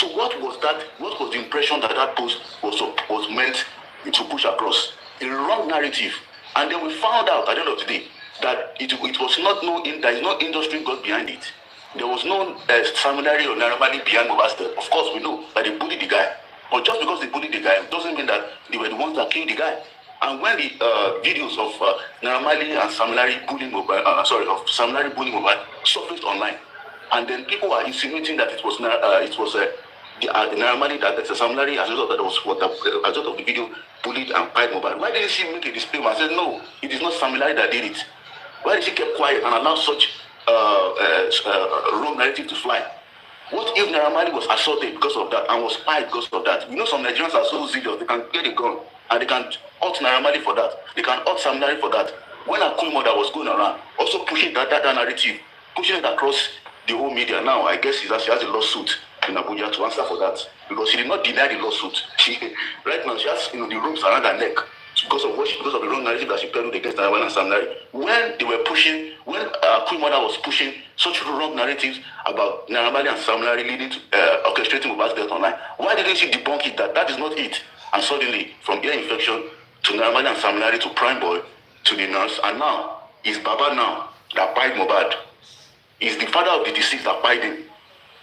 So what was that? What was the impression that that post was meant to push across? A wrong narrative. And then we found out at the end of the day that it was not there is no industry got behind it. There was no seminary or normally behind Mohbad's death. Of course, we know that they bullied the guy. But just because they bullied the guy doesn't mean that they were the ones that killed the guy. And when the videos of Naramali and Samlari bullying Mohbad, bullying Mohbad surfaced online, and then people were insinuating that it was the Naramali that the Samlari, as a result of the video, bullied and pied Mohbad. Why didn't she make a disclaimer and say no, it is not Samlari that did it? Why did she keep quiet and allow such wrong narrative to fly? What if Naramali was assaulted because of that and was pied because of that? You know, some Nigerians are so zealous, they can get a gun and they can out Naramali for that. They can out Samlari for that. When Akuma that was going around, also pushing that narrative, pushing it across the whole media. Now, I guess she has a lawsuit in Abuja to answer for that because she did not deny the lawsuit. Right now, she has the ropes around her neck because of the wrong narrative that she peddled against Naramali and Samlari. When they were pushing, when Queen Mother was pushing such wrong narratives about Naramali and Samlari leading to orchestrating Mohbad's death online, why didn't she debunk it that is not it? And suddenly, from ear infection to Naramali and Samlari to Prime Boy to the nurse, and now it's Baba now that pied Mohbad. Is the father of the deceased that pied him.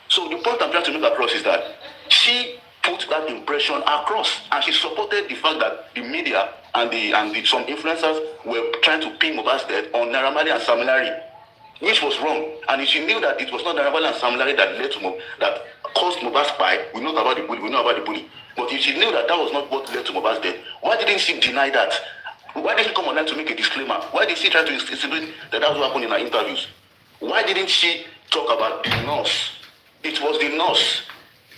So the point I'm trying to make across is that she put that impression across, and she supported the fact that the media and some influencers were trying to pin Mohbad's death on Naramali and Samlari, which was wrong. And if she knew that it was not Naramali and Samlari that caused Mohbad's pie, we know about the bully. But if she knew that was not what led to Mohbad's death, why didn't she deny that? Why didn't she come online to make a disclaimer? Why did she try to insinuate that was what happened in her interviews? Why didn't she talk about the nurse? It was the nurse.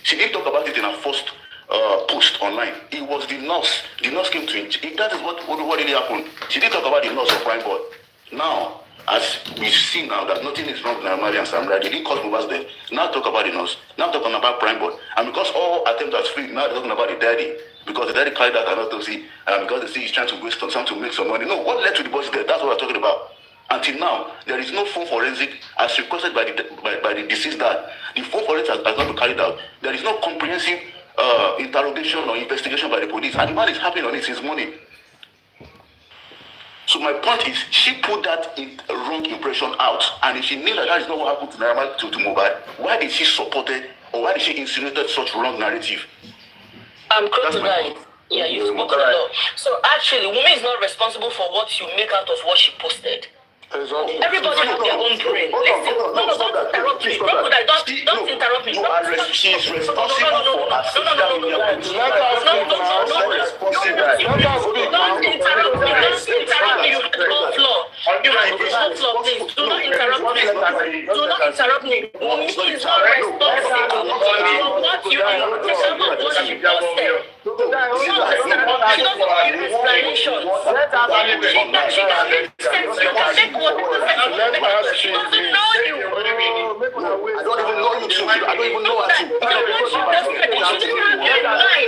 She didn't talk about it in her first post online. It was the nurse. The nurse came to it. That is what really happened. She didn't talk about the nurse of Prime Boy. Now, as we see now that nothing is wrong with Naramali and Samlari, they didn't cause Mohbad's death. Now talk about the nurse. Now talking about Prime Boy. And because all attempts are free, now they're talking about the daddy. Because the daddy carried out an autopsy, and because they see he's trying to waste some to make some money. No, what led to the boy's death? That's what we're talking about. Until now, there is no full forensic as requested by the deceased dad. The full forensic has not been carried out. There is no comprehensive interrogation or investigation by the police. And the man is happy on it since morning. So my point is, she put that wrong impression out. And if she knew that is not what happened to Naramali to Mohbad, why did she support it, or why did she insinuate such wrong narrative? Crocodile. Yeah, you spoke a lot. So actually, Wunmi is not responsible for what you make out of what she posted. Exactly. Everybody has their own brain. Listen, don't interrupt me. Crocodile, don't interrupt me. She's responsible for her sister. Don't interrupt me. You have the whole floor. You have the whole floor, please. Do not interrupt me. Do not interrupt me. Wunmi is not responsible for what you impression of what she posted. She doesn't give explanations. She can make sense. You can make whatever sense. She doesn't know you. I don't even know you too. I don't even know her too. She didn't have your mind.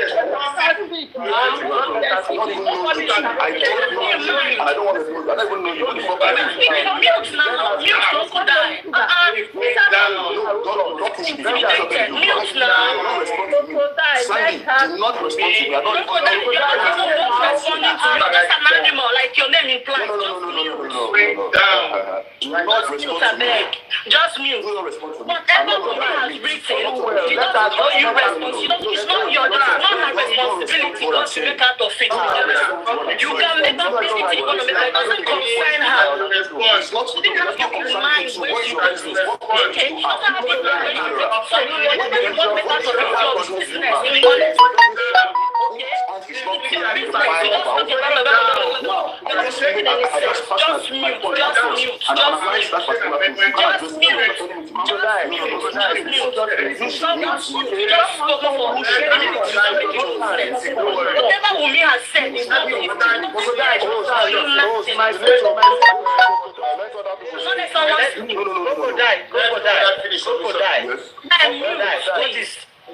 I don't want to know. I don't even know you. Mute now. Mute crocodile. Don't push me. Mute now. Sandy, do not respond to me. I don't even know. You're just an animal, like your name implies. Just mute. Whatever Wunmi has written, she doesn't owe you responsibility. It's not her responsibility not to make out of it. You can make up anything you want to make, but it doesn't concern her. She didn't have your mind when she does this. Okay? She doesn't have your mind when she does this. So whatever you want to make out of it, your business. Just mute. Whatever Wunmi has said is not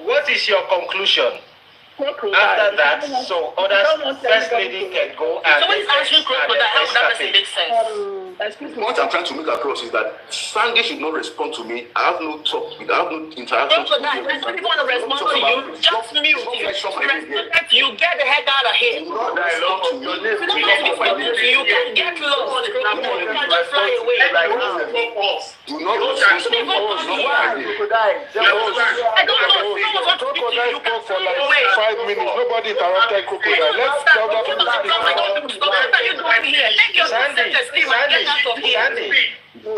What is your conclusion? After that, so other first lady can go and. Somebody's answering crocodile. How would that person make sense? What I'm trying to make across is that Sandy should not respond to me. I have no talk with, I have no interaction. Crocodile, when people want to respond to you, just mute. You get the heck out of here. Do not respond to me. If you don't want to be speaking to you, get lost. You can just fly away. Do not respond to me. I don't know. If someone wants to speak to you, you can fly away. 5 minutes. Nobody interrupted Crocodile. Let's tell that to What are you doing here? Take your sentence, leave and get out of here.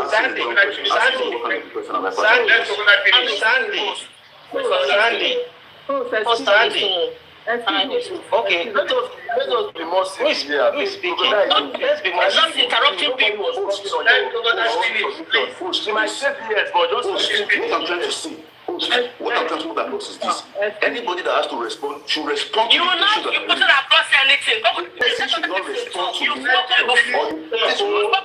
Sandy. Okay, let us be more serious. Who is speaking? Let's be more serious. Interrupting people. She might say yes, but just what I'm trying to say. What I'm trying to put across is this. Anybody that has to respond should respond to you the issue that you put it across anything. person should not respond to You've me. spoken before. Just mute.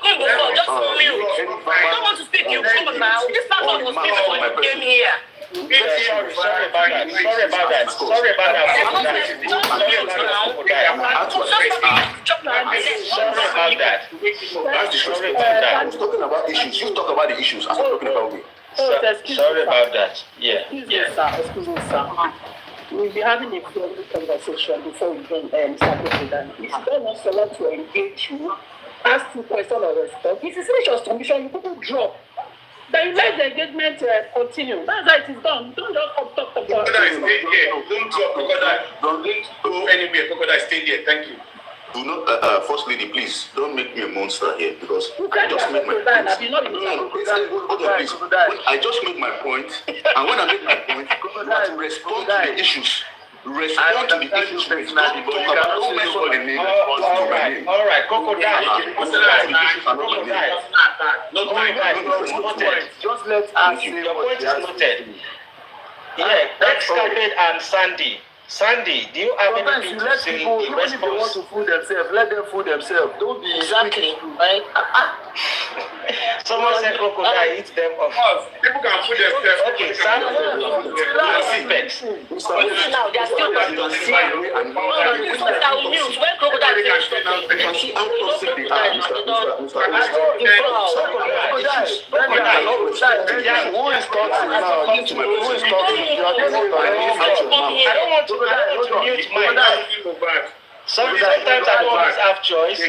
I don't want to speak. You come now. This man was speaking when you came here. Sorry about that. Sorry about that. I was talking about issues. You talk about the issues. I'm talking about me. Sorry about that. Yeah. Excuse me, sir. We'll be having a friendly conversation before we can start with that. If you don't want someone to engage you, ask 2 questions or respond. If you finish your submission, you people drop. Then you let the engagement continue. That's how it is done. Don't just talk. Crocodile, stay here. Don't talk, Crocodile. Don't go anywhere. Crocodile, stay here. Thank you. Do not, First Lady, please don't make me a monster here because I just make my point. I just make my point, and when I make my point, you have to respond to the issues. Respond to the issues. Don't talk about don't mention my name. All right, Crocodile. Just let us say your point is noted. Yeah, Ex-Carpet and Sandy. Sandy, do you have anything to say in response? If they want to fool themselves, let them fool themselves. Don't be Exactly. Right? Someone said Crocodile eats them off. People can fool themselves. Okay, Sandy. Now they are still mute. When crocodile says something, Who is talking now? Who is talking? I don't want to mute mine. Sometimes I don't always have choice.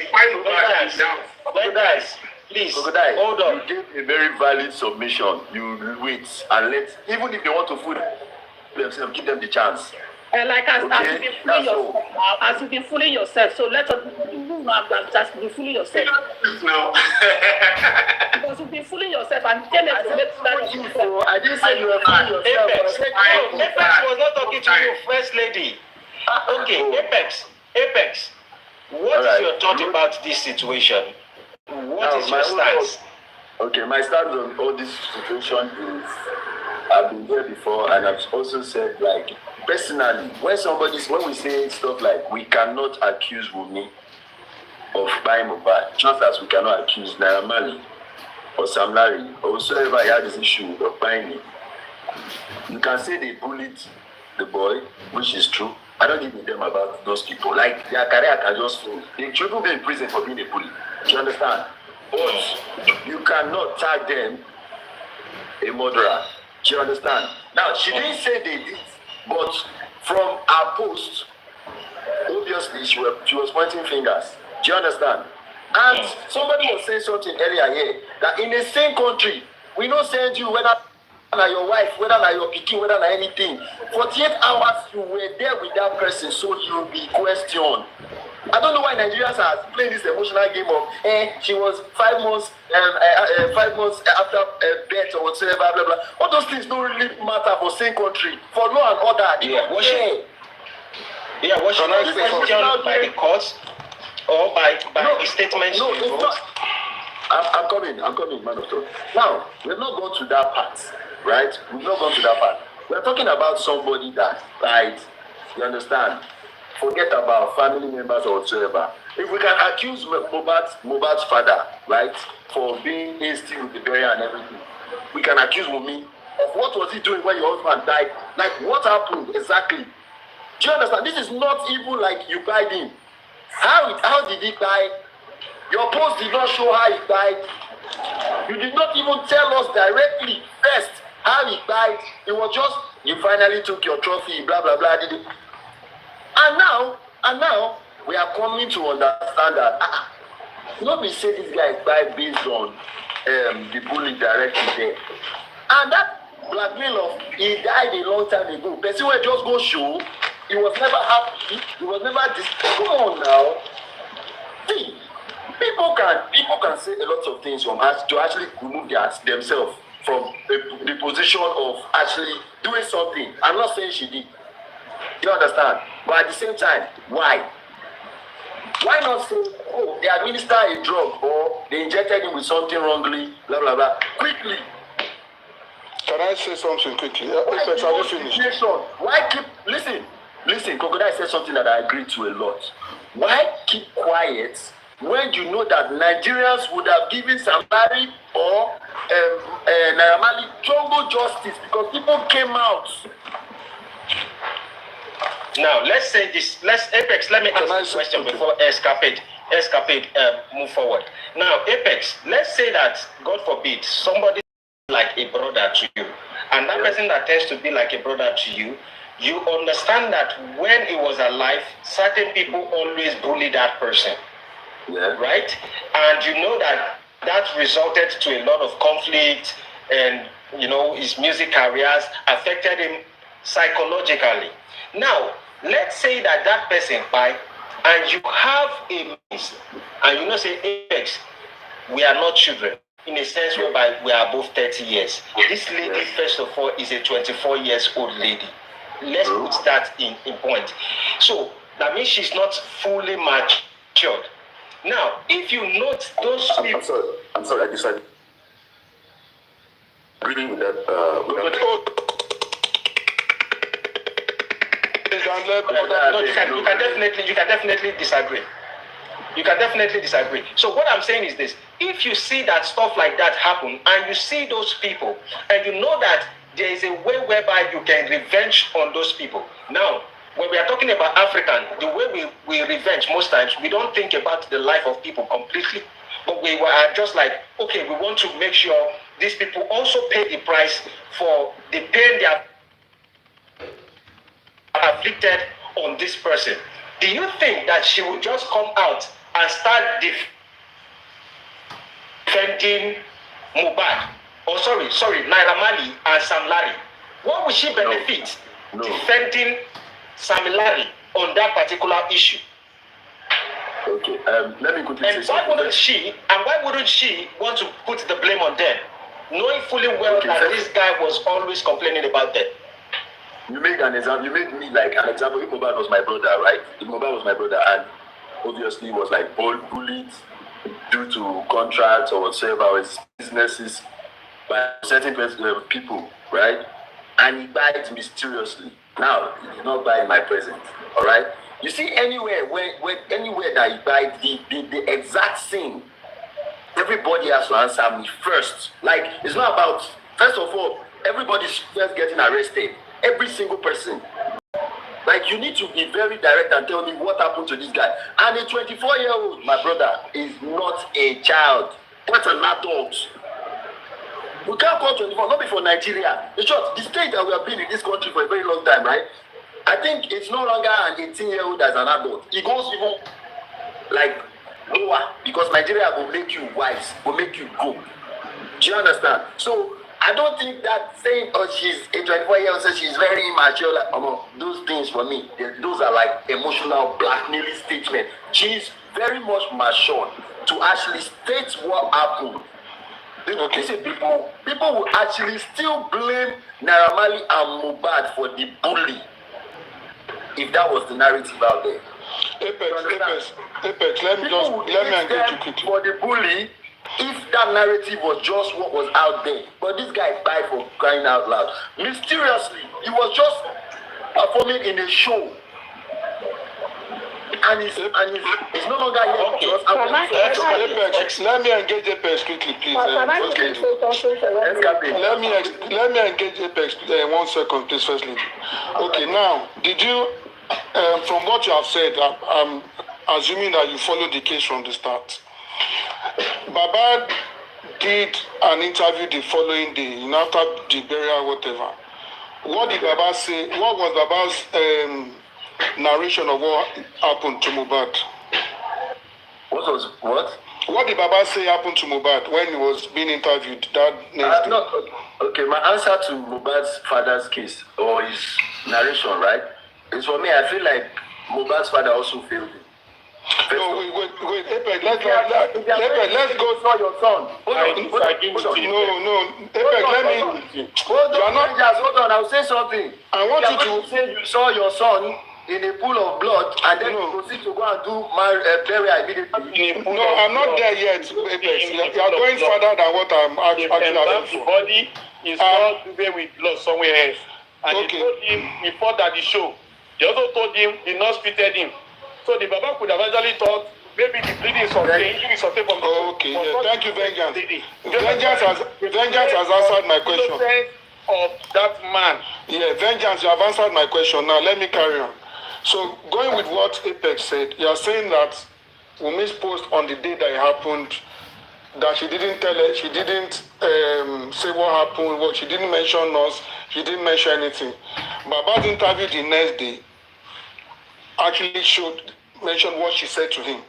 Guys, please, hold on. You gave a very valid submission. You wait and let, even if they want to fool themselves, give them the chance. Like as you've been fooling yourself, so let us just be fooling yourself. No. Because you've been fooling yourself and then I didn't say you were fooling yourself. Apex was not talking to you, First Lady. Okay, Apex. What is your thought about this situation? What is your stance? Okay, my stance on all this situation is I've been here before and I've also said, like, personally, when we say stuff like we cannot accuse Wunmi of buying Mohbad, just as we cannot accuse Naira Marley or Sam Larry or whoever had this issue of buying it, you can say they bullied the boy, which is true. I don't give a damn about those people. Like, their career can just fall. They shouldn't be in prison for being a bully. Do you understand? But you cannot tag them a murderer. Do you understand? Now, she didn't say they did, but from her post, obviously she was pointing fingers. Do you understand? And somebody was saying something earlier here, that in the same country, we don't send you whether your wife, whether your pikin, whether anything. 48 hours you were there with that person, so you'll be questioned. I don't know why Nigerians are playing this emotional game of she was 5 months 5 months after birth or whatever, blah blah blah. All those things don't really matter for same country. For law and order, Was she not questioned by the courts or by the statements? No, it's not. I'm coming, man of God. Now, we've not gone to that part, right? We've not gone to that part. We're talking about somebody that, right? You understand? Forget about family members or whatsoever. If we can accuse Mohbad's father, right, for being hasty with the burial and everything, we can accuse Wunmi of what was he doing when your husband died. Like, what happened exactly? Do you understand? This is not even like you died him. How did he die? Your post did not show how he died. You did not even tell us directly first how he died. It was just you finally took your trophy, blah blah blah. Did it? And now we are coming to understand that not be say this guy died based on the bully directly there. And that blackmail of he died a long time ago. Person will just go show. He was never happy. He was never come on now. See, people can say a lot of things from us to actually remove themselves from the position of actually doing something. I'm not saying she did. You understand? But at the same time, why? Why not say, oh, they administer a drug or they injected him with something wrongly, blah blah blah, quickly? Can I say something quickly? Why keep listen, Crocodile said something that I agree to a lot. Why keep quiet when you know that Nigerians would have given somebody or Naira Marley jungle justice because people came out? Now let's say this. Apex. Let me ask this question before Escapade move forward. Now Apex. Let's say that God forbid somebody like a brother to you, and that person that tends to be like a brother to you, you understand that when he was alive, certain people always bully that person, right? And you know that resulted to a lot of conflict, and his music careers affected him psychologically. Now, let's say that person died, and you have a miss, and say, Apex, we are not children, in a sense whereby we are above 30 years. This lady, first of all, is a 24-year-old lady. Let's put that in point. So, that means she's not fully matured. Now, if you note those people... I'm sorry, I decided. Agreeing with that... No, you can definitely disagree. You can definitely disagree. So what I'm saying is this: if you see that stuff like that happen, and you see those people, and you know that there is a way whereby you can revenge on those people. Now, when we are talking about African, the way we revenge most times, we don't think about the life of people completely, but we are just like, okay, we want to make sure these people also pay the price for the pain they are afflicted on this person. Do you think that she will just come out and start defending Mohbad? Naira Marley and Sam Larry. What will she benefit defending Sam Larry on that particular issue? Okay, let me quickly say something. Why wouldn't she want to put the blame on them, knowing fully well that this guy was always complaining about them? You made an example. You made me like an example. If Mohbad was my brother, right? If Mohbad was my brother, and obviously was like bullied due to contracts or whatever, or his businesses by certain people, right? And he died mysteriously. Now he did not die in my presence. All right. You see, anywhere anywhere that he died, the exact same. Everybody has to answer me first. Like, it's not about, first of all, everybody's first getting arrested. Every single person. Like, you need to be very direct and tell me what happened to this guy. And a 24-year-old, my brother, is not a child. That's an adult. We can't call 24, not before Nigeria. In short, the state that we have been in this country for a very long time, right? I think it's no longer an 18-year-old as an adult. It goes even like lower, because Nigeria will make you wise, will make you go. Do you understand? So I don't think that saying, oh, she's a 24-year-old, so she's very immature, like, those things for me, those are like emotional blackmailing statements. She's very much mature to actually state what happened. Okay. See, people will actually still blame Naira Marley and Mohbad for the bully, if that was the narrative out there. Apex, let me engage you quickly. For the bully, if that narrative was just what was out there, but this guy died for crying out loud. Mysteriously, he was just performing in a show. And he's no longer here. Okay. Apex, let me engage Apex quickly, please. Okay. Let me engage Apex 1 second, please, firstly. Okay, now, did you from what you have said, I'm assuming that you followed the case from the start. Baba did an interview the following day, after the burial, whatever. What did Baba say? What was Baba's narration of what happened to Mohbad? What did Baba say happened to Mohbad when he was being interviewed that next day? No, okay, my answer to Mohbad's father's case or his narration, right, is for me, I feel like Mohbad's father also failed him. No, wait, Apex, let's go. Not your son. No, Apex, let me. Hold on, I'll say something. I want you to say you saw your son in a pool of blood and then you proceed to go and do my burial immediately. No, I'm not there yet, Apex. You are going further than what I'm actually asking for. The body is not today with blood somewhere else. And okay. They told him before that the show. They also told him the nurse treated him. So the Baba could have actually thought maybe the bleeding is something, injury is something from the okay, yeah. Thank you, Vengeance. Vengeance has answered my question. Of that man. Yeah, Vengeance, you have answered my question. Now let me carry on. So going with what Apex said, you are saying that Wunmi's post on the day that it happened, that she didn't tell her, she didn't say what happened, what she didn't mention us, she didn't mention anything. Baba's interview the next day actually mentioned what she said to him.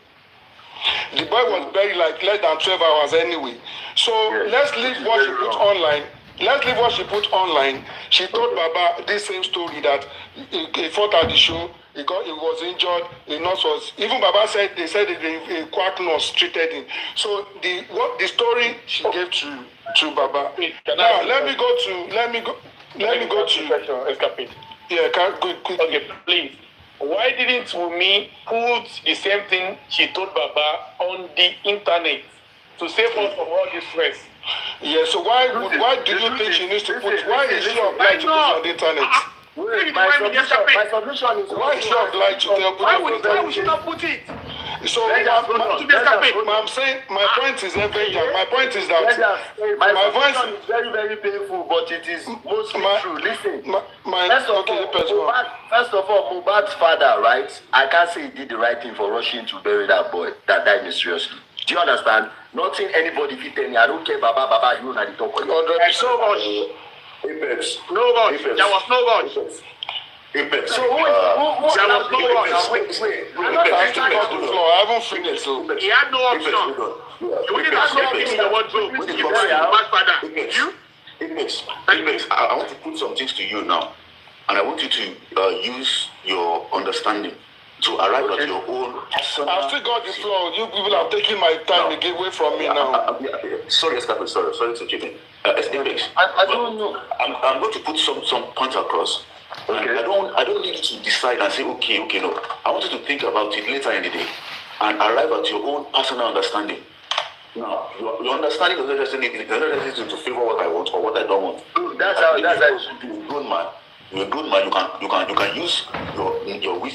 The boy was buried like less than 12 hours anyway. So let's leave what she put online. Let's leave what she put online. She told Baba this same story that he fought at the show, he was injured, the nurse was, even Baba said, they said a quack nurse treated him. So the story she gave to Baba. Now let me go to Escapade. Yeah, quick. Okay, please. Why didn't Wunmi put the same thing she told Baba on the internet to save us from all this stress? Yeah, so why do you think she needs to put? Why is she obliged to put it on the internet? My submission is why is she obliged to tell people? Why would she not put it? So I'm saying my point is Vengeance. My point is that my voice is very, very painful, but it is mostly true. Listen, first of all, Mohbad's father, right? I can't say he did the right thing for rushing to bury that boy that died mysteriously. Do you understand? Nothing anybody fit tell me. I don't care, Baba, you know that the talk. So much. Apex. No rush. There was no rush. Apex. So who was no rush? Wait. I haven't finished. So he had no option. You wouldn't have something in the wardrobe. Apex, I want to put some things to you now, and I want you to use your understanding to arrive at your own personal... I've still got the floor. You people are taking my time to get away from me now. Sorry, Escape, sorry to keep in. Apex, I don't know. I'm going to put some points across. Okay. I don't need you to decide and say, okay, no. I want you to think about it later in the day and arrive at your own personal understanding. Now, your understanding doesn't necessarily to favor what I want or what I don't want. That's how it should be. You're a good man. You're a good man. You can use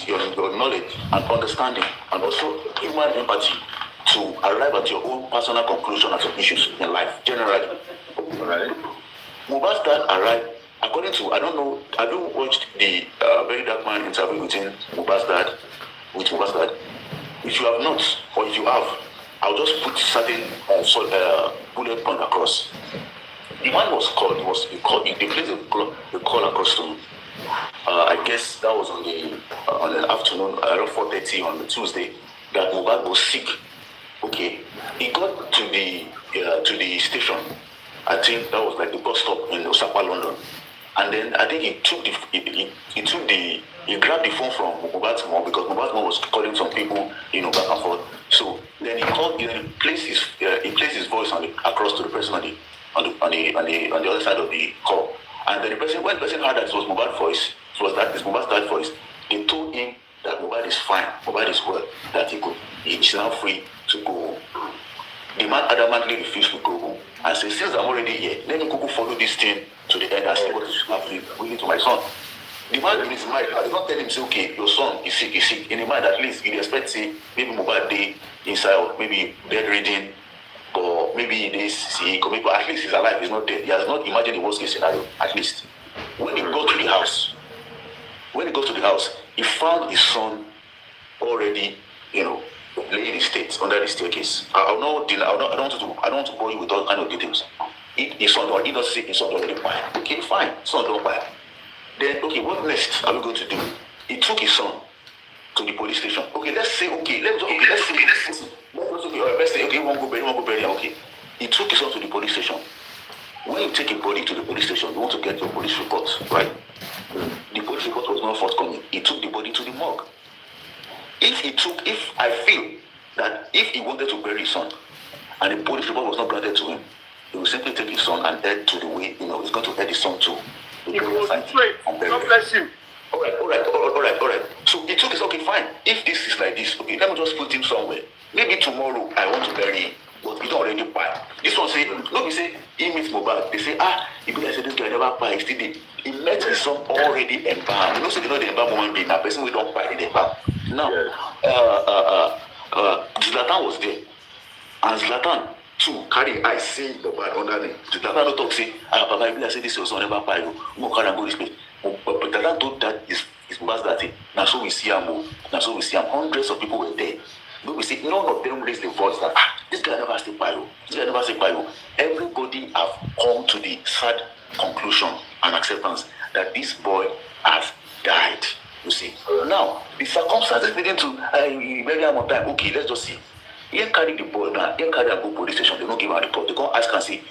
your knowledge and understanding and also human empathy to arrive at your own personal conclusion of issues in life generally. Right? Mohbad's dad arrived. According to, I don't know, I haven't watched the Very Dark Man interview with Mohbad's dad. If you have not, or if you have, I'll just put certain bullet point across. The man was called, they placed a call across to him. I guess that was on the afternoon, around 4:30 on the Tuesday, that Mohbad was sick. Okay. He got to the station. I think that was like the bus stop in Osapa, London. And then I think he grabbed the phone from Mohbad's mom because Mohbad's mom was calling some people, back and forth. So then he placed his voice across to the person on the other side of the call. And then when the person heard that it was Mohbad's voice, it's Mohbad's dad's voice, they told him that Mohbad is fine, Mohbad is well, that he's now free to go home. The man adamantly refused to go home and said, since I'm already here, let me go follow this thing to the end and see what is happening to my son. The man in his mind, I did not tell him, say, okay, your son is sick. In the mind, at least, he expects, say, maybe Mohbad day inside, or maybe bedridden, or maybe he is sick, or maybe at least he's alive, he's not dead. He has not imagined the worst case scenario, at least. When he got to the house, When he goes to the house, he found his son already, laying in state under the staircase. I don't want to bore you with all kind of details. His son doesn't say his son already buy. Okay, fine, son don't buy. Then what next are we going to do? He took his son to the police station. Let's say he won't go bury. Okay. He took his son to the police station. When you take a body to the police station, you want to get your police report, right? The police report was not forthcoming. He took the body to the morgue. If I feel that if he wanted to bury his son and the police report was not granted to him, he will simply take his son and head to the way, he's going to head his son to the burial site. God bless you. All right. So he took his, fine. If this is like this, let me just put him somewhere. Maybe tomorrow I want to bury him, but he don't already buy. This one say, let me say, he meets Mohbad. They say, if I say this guy never buy, still did. He met his son already embalmed. They embalm Omowummi being a person who don't buy the embalm. Now, Zlatan was there, and Zlatan too carry I see Mohbad underneath. Zlatan no talk say, Papa, if I say this your son never buy, go carry and go this place. But Zlatan told that his boss that now so we see him. Hundreds of people were there. But we see none of them raised the voice that this guy never say pyro. Everybody have come to the sad conclusion and acceptance that this boy has died. You see. Now the circumstances leading to bury him on time. Okay, let's just see. He carry the boy now. He carry and go police station. They don't give him a report. They can't ask and say,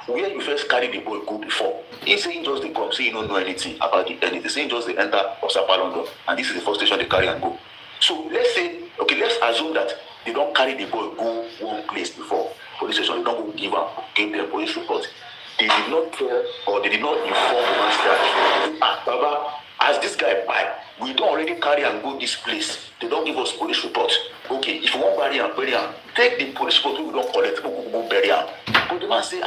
where you first carry the boy go before? He saying just they come, say he don't know anything about anything. Saying just they enter Osapa London, and this is the first station they carry and go. So let's say, let's assume that they don't carry the boy go one place before police station. They don't go give their police report. They did not tell or they did not inform the master. Baba, as this guy buy, we don't already carry and go this place. They don't give us police report. Okay, if you want bury him, take the police report. We don't collect. Go bury him. But the man say,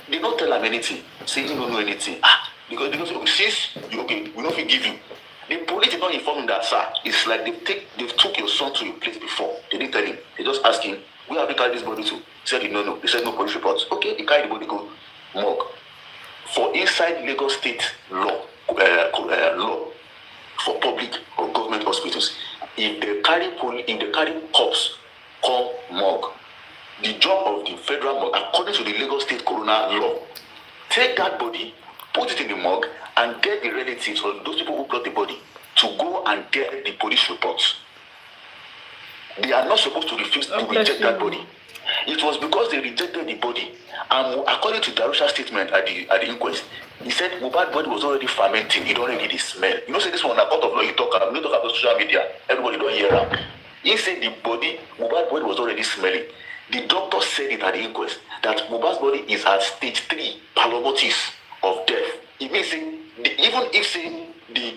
they don't tell him anything. Say he don't know anything. Because since we don't give you. The police did not inform him that, sir, it's like they took your son to a place before. They didn't tell him. They just asked him, where have you carried this body to? He said, no. They said no police reports. Okay, he carried the body go morgue. For inside Lagos State law for public or government hospitals, if they carry corpse come morgue, the job of the federal morgue, according to the Lagos State coroner law, take that body, put it in the morgue, and get the relatives or those people who brought the body to go and get the police reports. They are not supposed to refuse to reject that body. It was because they rejected the body, and according to Darusha's statement at the inquest, he said Mohbad's body was already fermenting. It already did smell. Say this one, a court of law, you talk about social media. Everybody don't hear him. He said Mohbad's body was already smelling. The doctor said it at the inquest that Mohbad's body is at stage 3 phlebotomies of death. It means even if the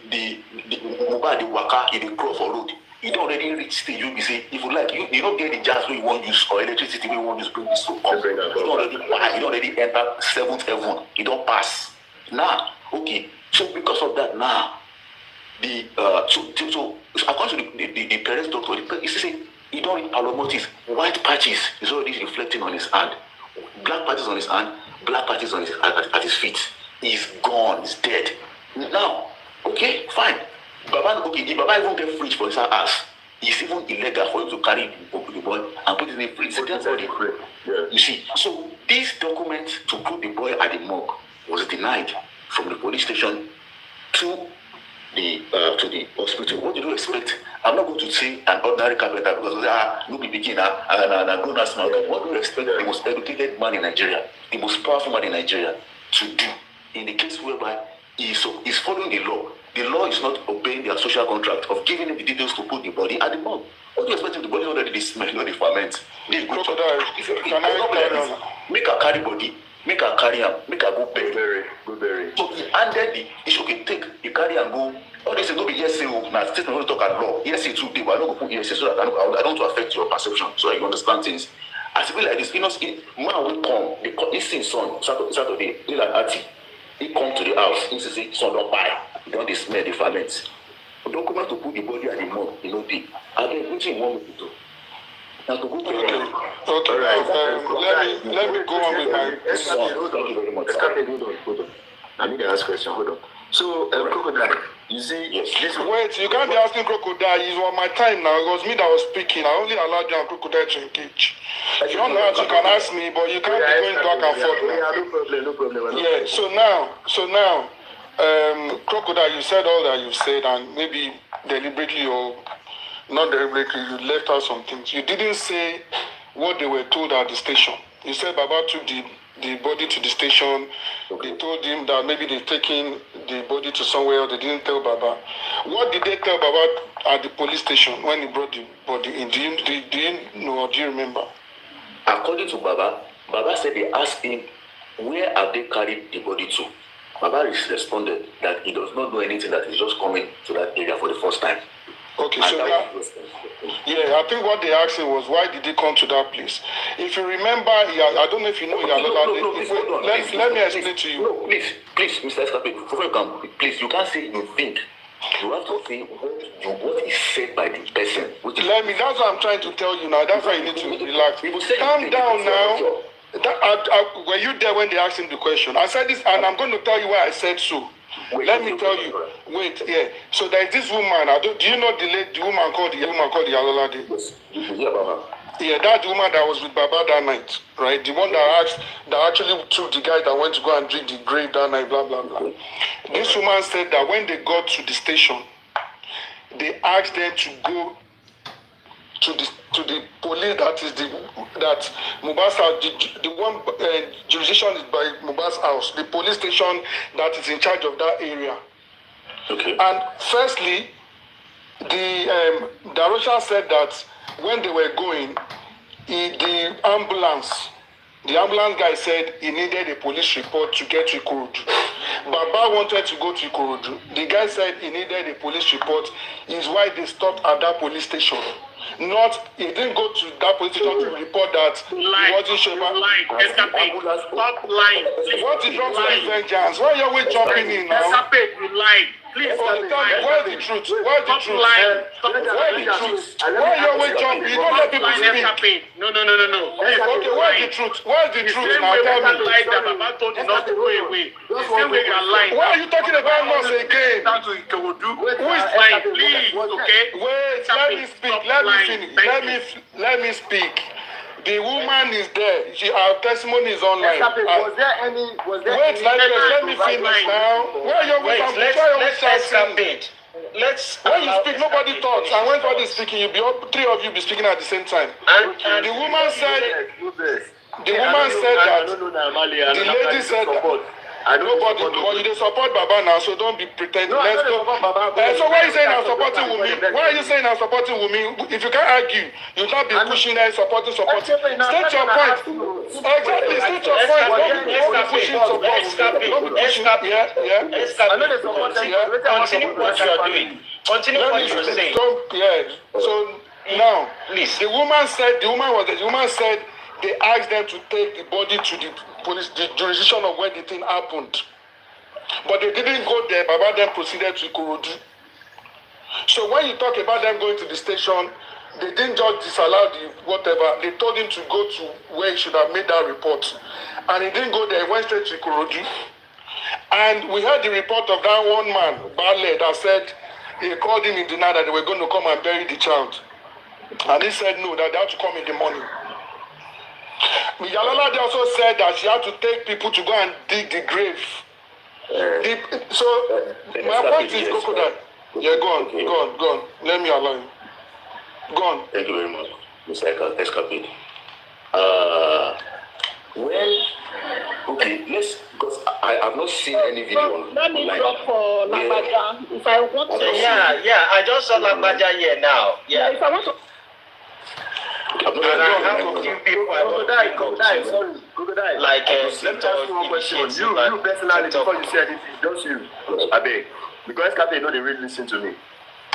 Mohbad the waka in the cross or road, you don't already reach stage. You be say if you like you don't get the gas where you want use or electricity where you want use bring this so up. You don't already enter 7th heaven. You don't pass. Now, so because of that now, the so according to the parents doctor, he say he don't read phlebotomies. White patches is already reflecting on his hand. Black patches on his hand. Black patches on at his feet. He's gone. He's dead. Now, fine. If Baba even get fridge for his house, it's even illegal for him to carry the boy and put it in the fridge. You see, so this document to put the boy at the morgue was denied from the police station to the hospital. What do you expect? I'm not going to say an ordinary carpenter because no be beginner and grown as man. What do you expect the most educated man in Nigeria, the most powerful man in Nigeria, to do in the case whereby he's following the law? The law is not obeying their social contract of giving him the details to put the body at the morgue. What do you expect if the body already smell, the ferment? Make her carry body, make her carry him, make her go bury. So he handed the issue, take, he carry and go. All they say, no be hearsay, now statement don't talk at law. Hearsay too big, but I don't go put hearsay so that I don't want to affect your perception, so that you understand things. As if like this, man will come, he see his son, Saturday, he like Ati. He come to the house, he say, son don't buy. You don't smell the ferments. Document to put the body at the morgue, again, which in one minute. Now to go to let me go on with my Thank you very much. Hold on. I need to ask a question. Hold on. So, Crocodile, You see, Yes. Wait, you can't be asking Crocodile. It's on my time now. It was me that was speaking. I only allowed you and Crocodile to engage. If you don't know, you can ask me, but you can't be going back and forth now. No problem. Yeah, so now, Crocodile, you said all that you said, and maybe deliberately or not deliberately, you left out some things. You didn't say what they were told at the station. You said Baba took the body to the station. They told him that maybe they've taken the body to somewhere. They didn't tell Baba. What did they tell Baba at the police station when he brought the body in? Do you know or do you remember? According to Baba, Baba said they asked him, where have they carried the body to? Baba responded that he does not know anything, that he's just coming to that area for the first time. Okay, so I think what they asked him was, why did he come to that place? If you remember, I don't know if you know Iyalo. Let me explain to you. No, please, Mr. Escape, before you come, please, you can't say you think. You have to say what is said by the person. That's what I'm trying to tell you now. That's why you need to relax. Calm down now. Were you there when they asked him the question? I said this, and I'm going to tell you why I said so. Let me tell you. Wait, yeah. So there is this woman. Do you know the woman called Iyalo? Yes, you hear about her. Yeah, that woman that was with Baba that night, right? The one that actually took the guy that went to go and drink the grave that night, blah blah blah. This woman said that when they got to the station, they asked them to go to the police that Mohbad's house, the one jurisdiction is by Mohbad's house, the police station that is in charge of that area. Okay. And firstly, the Darosha said that when they were going, the ambulance guy said he needed a police report to get to Ikorodu. Baba wanted to go to Ikorodu. The guy said he needed a police report. Is why they stopped at that police station. He didn't go to that police station to report that he wasn't sure about. Stop lying. What is wrong with vengeance? Why are you always jumping in now? You lied. Please Tell me, where's the truth? Where's the truth? Where's the truth? Why are you always jumping? You don't let people speak. No. Okay, where's the truth? Where's the truth now? Tell me. Baba told you not to go away. The same way you are lying. Why are you talking about us again? Who is lying? Please, okay? Wait, let me speak. Let me finish. Let me speak. The woman is there. Our testimony is online. Was there any? Wait, let me finish now. Why are you always shouting? When you speak, nobody talks. And when somebody is speaking, three of you be speaking at the same time. The woman said that the lady said that. Nobody, but you support Baba now, so don't be pretending. Let's go. So why are you saying I'm supporting Wunmi? Why are you saying I'm supporting Wunmi? If you can't argue, you'll not be pushing and supporting. State your point. Exactly, state your point. Don't be pushing support. Don't be pushing. Yeah. I know the support. Continue what you are doing. Continue what you are saying. So now, the woman said they asked them to take the body to the police, the jurisdiction of where the thing happened. But they didn't go there. Baba then proceeded to Ikorodu. So when you talk about them going to the station, they didn't just disallow the whatever. They told him to go to where he should have made that report. And he didn't go there. He went straight to Ikorodu. And we heard the report of that one man, Bale, that said he called him in the night that they were going to come and bury the child. And he said no, that they had to come in the morning. Iyalo also said that she had to take people to go and dig the grave. My point is, Crocodile. Yeah, go on. Let me allow you. Go on. Thank you very much, Mr. Escape. Because I have not seen any video. Let me drop for Lagbaja. If I want to. Yeah, I just saw Lagbaja here now. Yeah, if I want to. Like, let me ask you one question. You personally, before you say anything, just you, I beg. Because Escape know they really listen to me.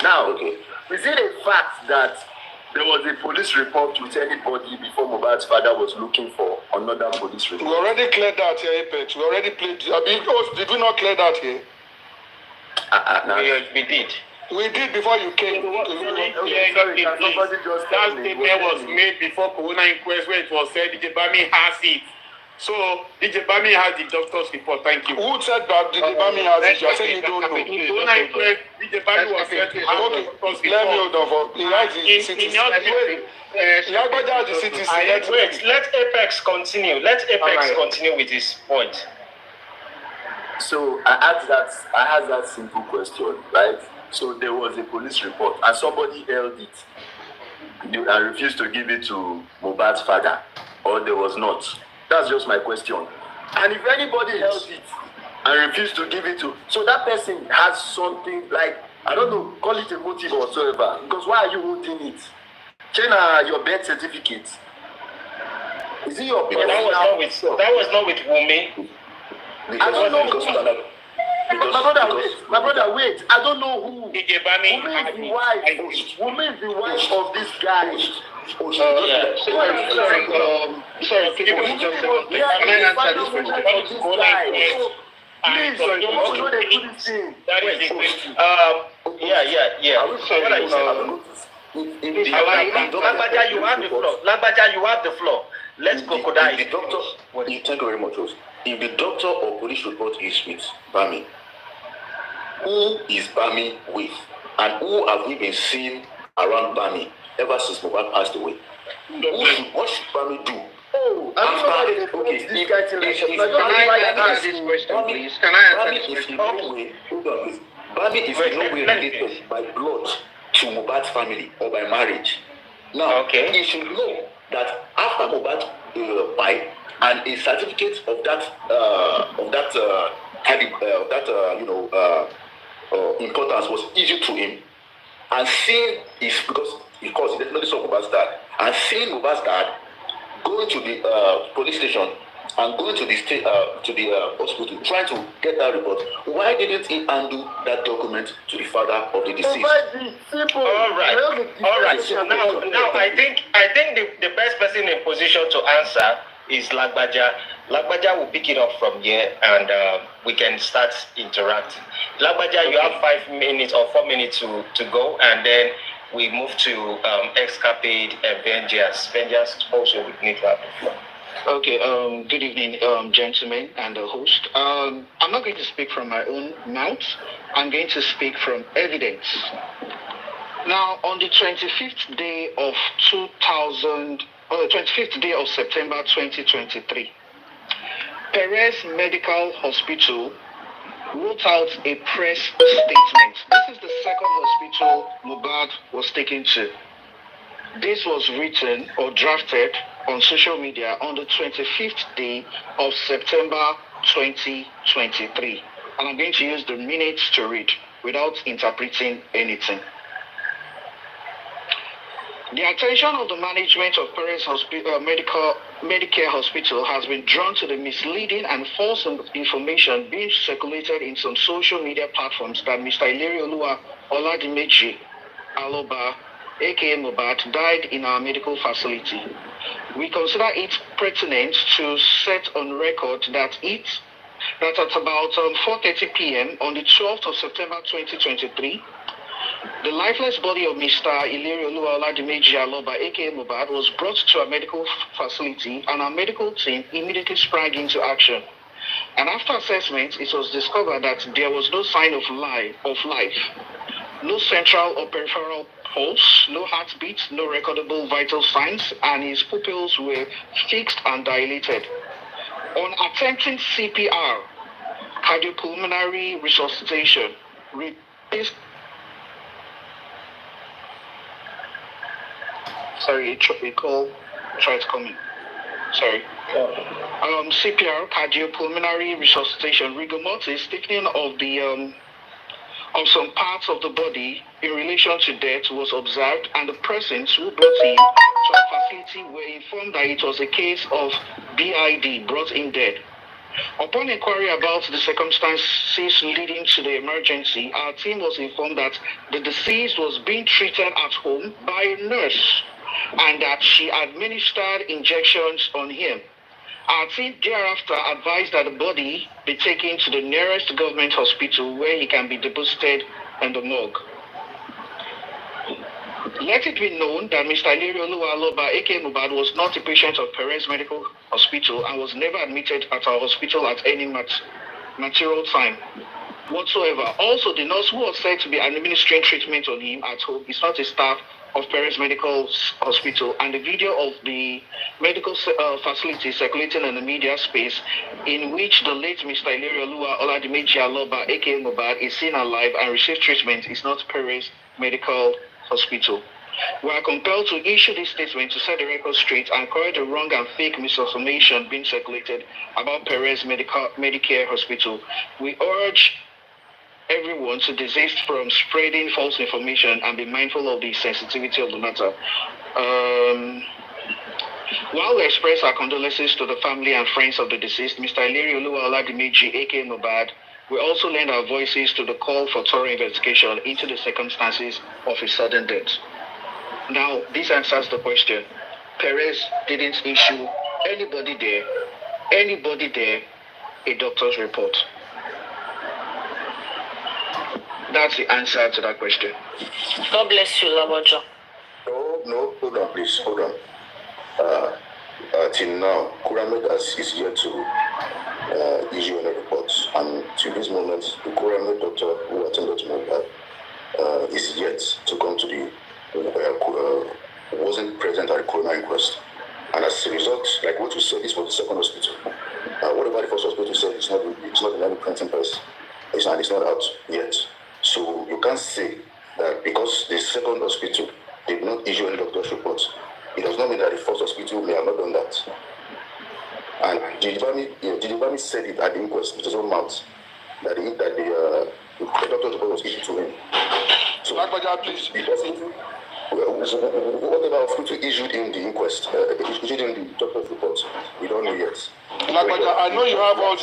Now, is it a fact that there was a police report with anybody before Mohbad's father was looking for another police report? We already cleared that here, Apex. We already played. Did we not clear that here? We did. We did before you came. That statement was made before Corona inquest where it was said the Bami has it. So DJ Bami has the doctor's report. Thank you. Who said that DJ Bami has it? You are saying you don't know. DJ Bami was said to have the doctor's report. Let me hold on for. He has the citizen. Iyabo has the citizen. Wait, let Apex continue. Let Apex continue with his point. So I had that simple question, right? So there was a police report and somebody held it and refused to give it to Mohbad's father, or there was not. That's just my question. And if anybody held it and refused to give it to, so that person has something like, I don't know, call it a motive or whatsoever. Because why are you holding it? Check your birth certificate. Is it your birth? That was not with Wunmi. I don't know. My brother, wait. I don't know who. DJ Bami Wunmi is the wife of this guy. sorry, Please, don't know they do this thing. That is the question. What are you saying? Lagbaja, you have the floor. Lagbaja, you have the floor. Let's crocodile. The doctor. Thank you very much, Rose. If the doctor or police report is with Bami, who is Bami with, and who have we been seeing around Bami ever since Mohbad passed away? What should Bami do? Bami is in no way related by blood to Mohbad's family or by marriage. Now, he should know that after Mohbad died, and a certificate of that importance was issued to him, and seeing is because he definitely saw Mohbad's dad, and seeing Mohbad's dad going to the police station and going to the state to the hospital trying to get that report. Why didn't he undo that document to the father of the deceased? All right. So now I think the best person in position to answer is Lagbaja. Lagbaja will pick it up from here, and we can start interacting. Lagbaja, you have 5 minutes or 4 minutes to go, and then we move to Escapade and Vengeance. Vengeance also would need to have the floor. Okay, good evening, gentlemen and the host. I'm not going to speak from my own mouth. I'm going to speak from evidence. Now, on the 25th day of 25th day of September 2023, Perez Medical Hospital wrote out a press statement. This is the second hospital Mohbad was taken to. This was written or drafted on social media on the 25th day of September 2023. And I'm going to use the minutes to read without interpreting anything. The attention of the management of Perez Medicare Hospital has been drawn to the misleading and false information being circulated in some social media platforms that Mr. Ilerioluwa Oladimeji Aloba, aka Mohbad, died in our medical facility. We consider it pertinent to set on record that at about 4:30 p.m. on the 12th of September 2023, the lifeless body of Mr. Ilerioluwa Oladimeji Aloba, aka Mohbad, was brought to a medical facility, and our medical team immediately sprang into action. And after assessment, it was discovered that there was no sign of life, no central or peripheral pulse, no heartbeat, no recordable vital signs, and his pupils were fixed and dilated. On attempting CPR, cardiopulmonary resuscitation, a call tried coming. CPR, cardiopulmonary resuscitation, rigor mortis, thickening of the of some parts of the body in relation to death was observed, and the persons who brought him to our facility were informed that it was a case of BID, brought in dead. Upon inquiry about the circumstances leading to the emergency, our team was informed that the deceased was being treated at home by a nurse and that she administered injections on him. Our team thereafter advised that the body be taken to the nearest government hospital where he can be deposited in the morgue. Let it be known that Mr. Iyabo Aloba, aka Mohbad, was not a patient of Perez Medical Hospital and was never admitted at our hospital at any material time whatsoever. Also, the nurse who was said to be administering treatment on him at home is not a staff of Perez Medical Hospital, and the video of the medical facility circulating in the media space in which the late Mr. Iyabo Aloba, aka Mohbad, is seen alive and receives treatment is not Perez Medical Hospital. We are compelled to issue this statement to set the record straight and correct the wrong and fake misinformation being circulated about Perez Medicare Hospital. We urge everyone to desist from spreading false information and be mindful of the sensitivity of the matter. While we express our condolences to the family and friends of the deceased, Mr. Iyabo, aka Mohbad, we also lend our voices to the call for thorough investigation into the circumstances of his sudden death. Now, this answers the question. Perez didn't issue anybody there, a doctor's report. That's the answer to that question. God bless you, Labojo. No, hold on, please, hold on. Till now, Kuramed is yet to issue any reports, and to this moment, the Kuramed doctor who attended to Mohbad is yet to come to the wasn't present at the coroner inquest, and as a result, like what you said, this was the second hospital. Whatever the first hospital said, it's not in any printing press, it's not out yet. So you can't say that because the second hospital did not issue any doctor's reports, it does not mean that the first hospital may have not done that. And Iyabo said it at the inquest with his own mouth that the doctor's report was issued to him. So please. Whatever hospital issued in the inquest, issued in the doctor's report, we don't know yet. I know you have all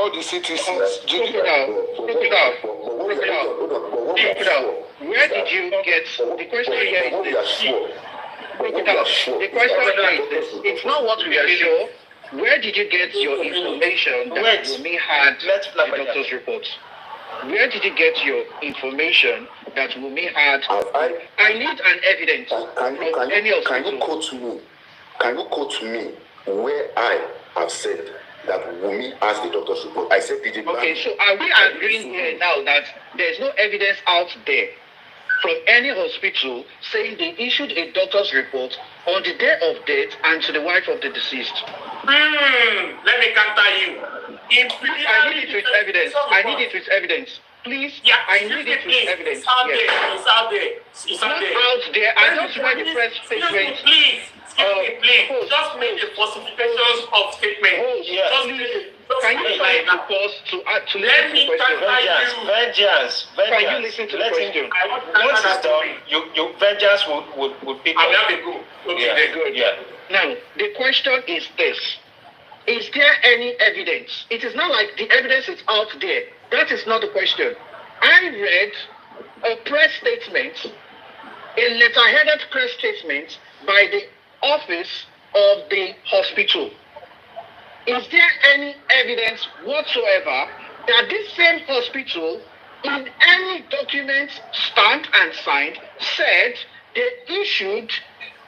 the CTCs. Take it out. Where did you get the question here is this? The question here is this. It's not what we are sure. Where did you get your information that Wunmi had the doctor's report? Where did you get your information that Wunmi had? I need an evidence from any hospital. Can you quote me where I have said that Wunmi has the doctor's report? I said DJ. Okay, so are we agreeing here now that there's no evidence out there from any hospital saying they issued a doctor's report on the day of death and to the wife of the deceased? Let me counter you. I need it with evidence. Please, yeah, I need it with evidence. It's out there. It's not out there. I just read the press statement. Please. Just make the falsifications of statement. Can you try to pause to let listen to me the question? Vengeance. Can you listen to the question? Once it's done, you vengeance would pick up. Okay, good. Yeah. Now, the question is this. Is there any evidence? It is not like the evidence is out there. That is not the question. I read a press statement, a letter-headed press statement by the office of the hospital. Is there any evidence whatsoever that this same hospital, in any document stamped and signed, said they issued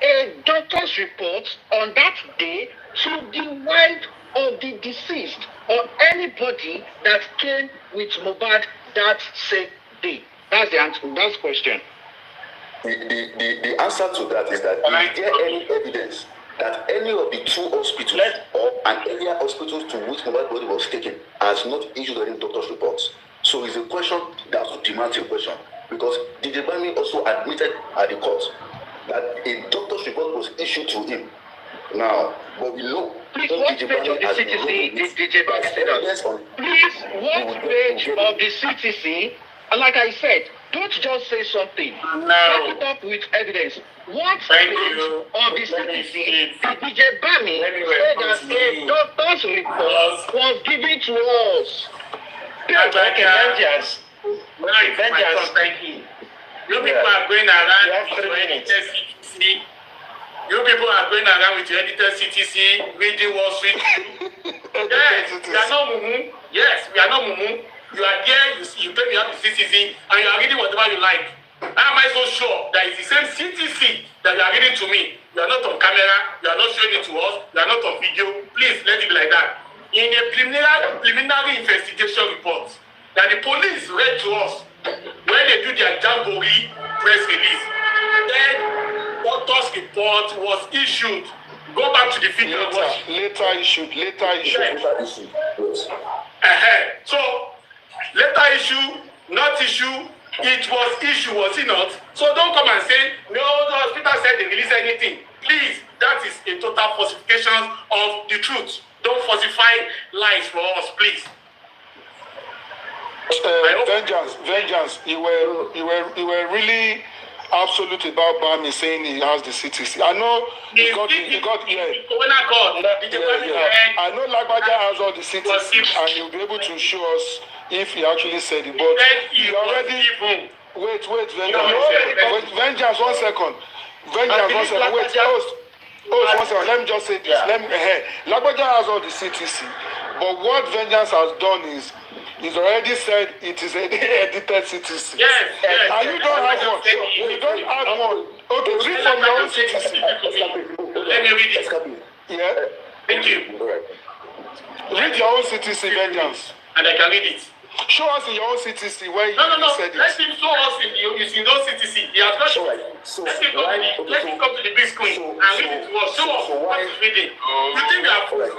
a doctor's report on that day to the wife of the deceased or anybody that came with Mohbad that same day? That's the answer. That's the question. The answer to that is that is there any evidence that any of the two hospitals or an earlier hospital to which Mohbad's body was taken has not issued any doctor's reports? So it's a question that demands a question, because DJ Bami also admitted at the court that a doctor's report was issued to him. Now, but we know. Please, what page of the CTC did DJ Bami say that? Please, what page of the CTC? Like I said, don't just say something. Back it up with evidence. What page of the CTC did DJ Bami say that a doctor's report was given to us? Vengeance. You people are going around with your edited CTC. You people are going around with your edited CTC, reading Wall Street. Yes, we are not mumu. Yes, we are not mumu. You are there, you claim you have the CTC, and you are reading whatever you like. How am I so sure that it's the same CTC that you are reading to me? You are not on camera, you are not showing it to us, you are not on video. Please let it be like that. In a preliminary investigation report that the police read to us when they do their jamboree press release, then doctor's report was issued. Go back to the figure. Later issued. Yes. So, later issue, not issue, it was issue, was it not? So don't come and say, no, the hospital said they release anything. Please, that is a total falsification of the truth. Don't falsify lies for us, please. Vengeance. You were really absolute about Bami saying he has the CTC. I know he got yeah. I know Lagbaja has all the CTC, and he'll be able to show us if he actually said it. But you already wait, Vengeance, 1 second. Vengeance, 1 second. Wait, host, 1 second. Let me just say this. Lagbaja has all the CTC, but what Vengeance has done is he's already said it is an edited CTC. Yes. And you don't have one. You don't have one. Okay, read from your own CTC. Let me read it. Yeah. Thank you. Read your own CTC, Vengeance. And I can read it. Show us in your own CTC where you said it. Let him show us in your CTC. He has not shown it. Let him come to the big screen and read it to us. Show us what he's reading. You think they are fools?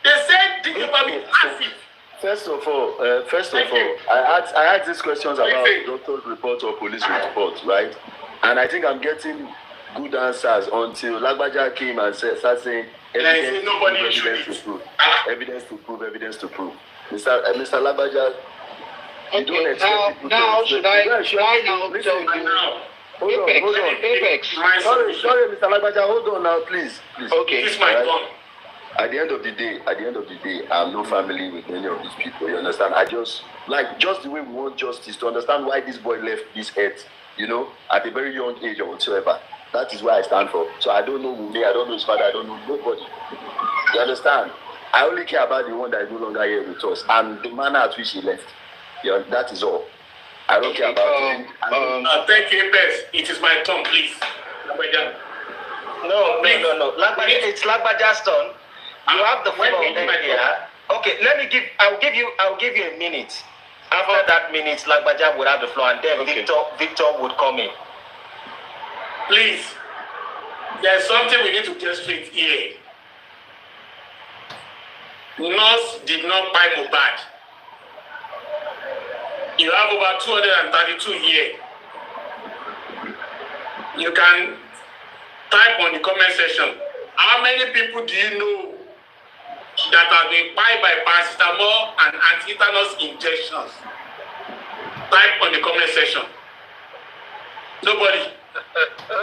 They said the government passive. First of all, I asked these questions about doctor's report or police report, right? And I think I'm getting good answers until Lagbaja came and started saying evidence to prove. Mr. Lagbaja, you don't expect people to should I now tell you? Apex. Sorry, Mr. Lagbaja, hold on now, please. Okay. This is my turn. At the end of the day, I have no family with any of these people. You understand? I just the way we want justice to understand why this boy left this earth, at a very young age or whatsoever. That is why I stand for. So I don't know Wunmi, I don't know his father, I don't know nobody. You understand? I only care about the one that is no longer here with us and the manner at which he left. Yeah, that is all. I don't care about him. Thank you, Apex. It is my turn, please. No. It's Lagbaja's turn. You have the floor here. Okay, I'll give you a minute. After that minute, Lagbaja would have the floor, and then Victor would come in. Please, there's something we need to get straight here. Nurse did not buy Mohbad. You have over 232 here. You can type on the comment section. How many people do you know that have been bought by paracetamol and anti-tetanus injections? Type on the comment section. Nobody.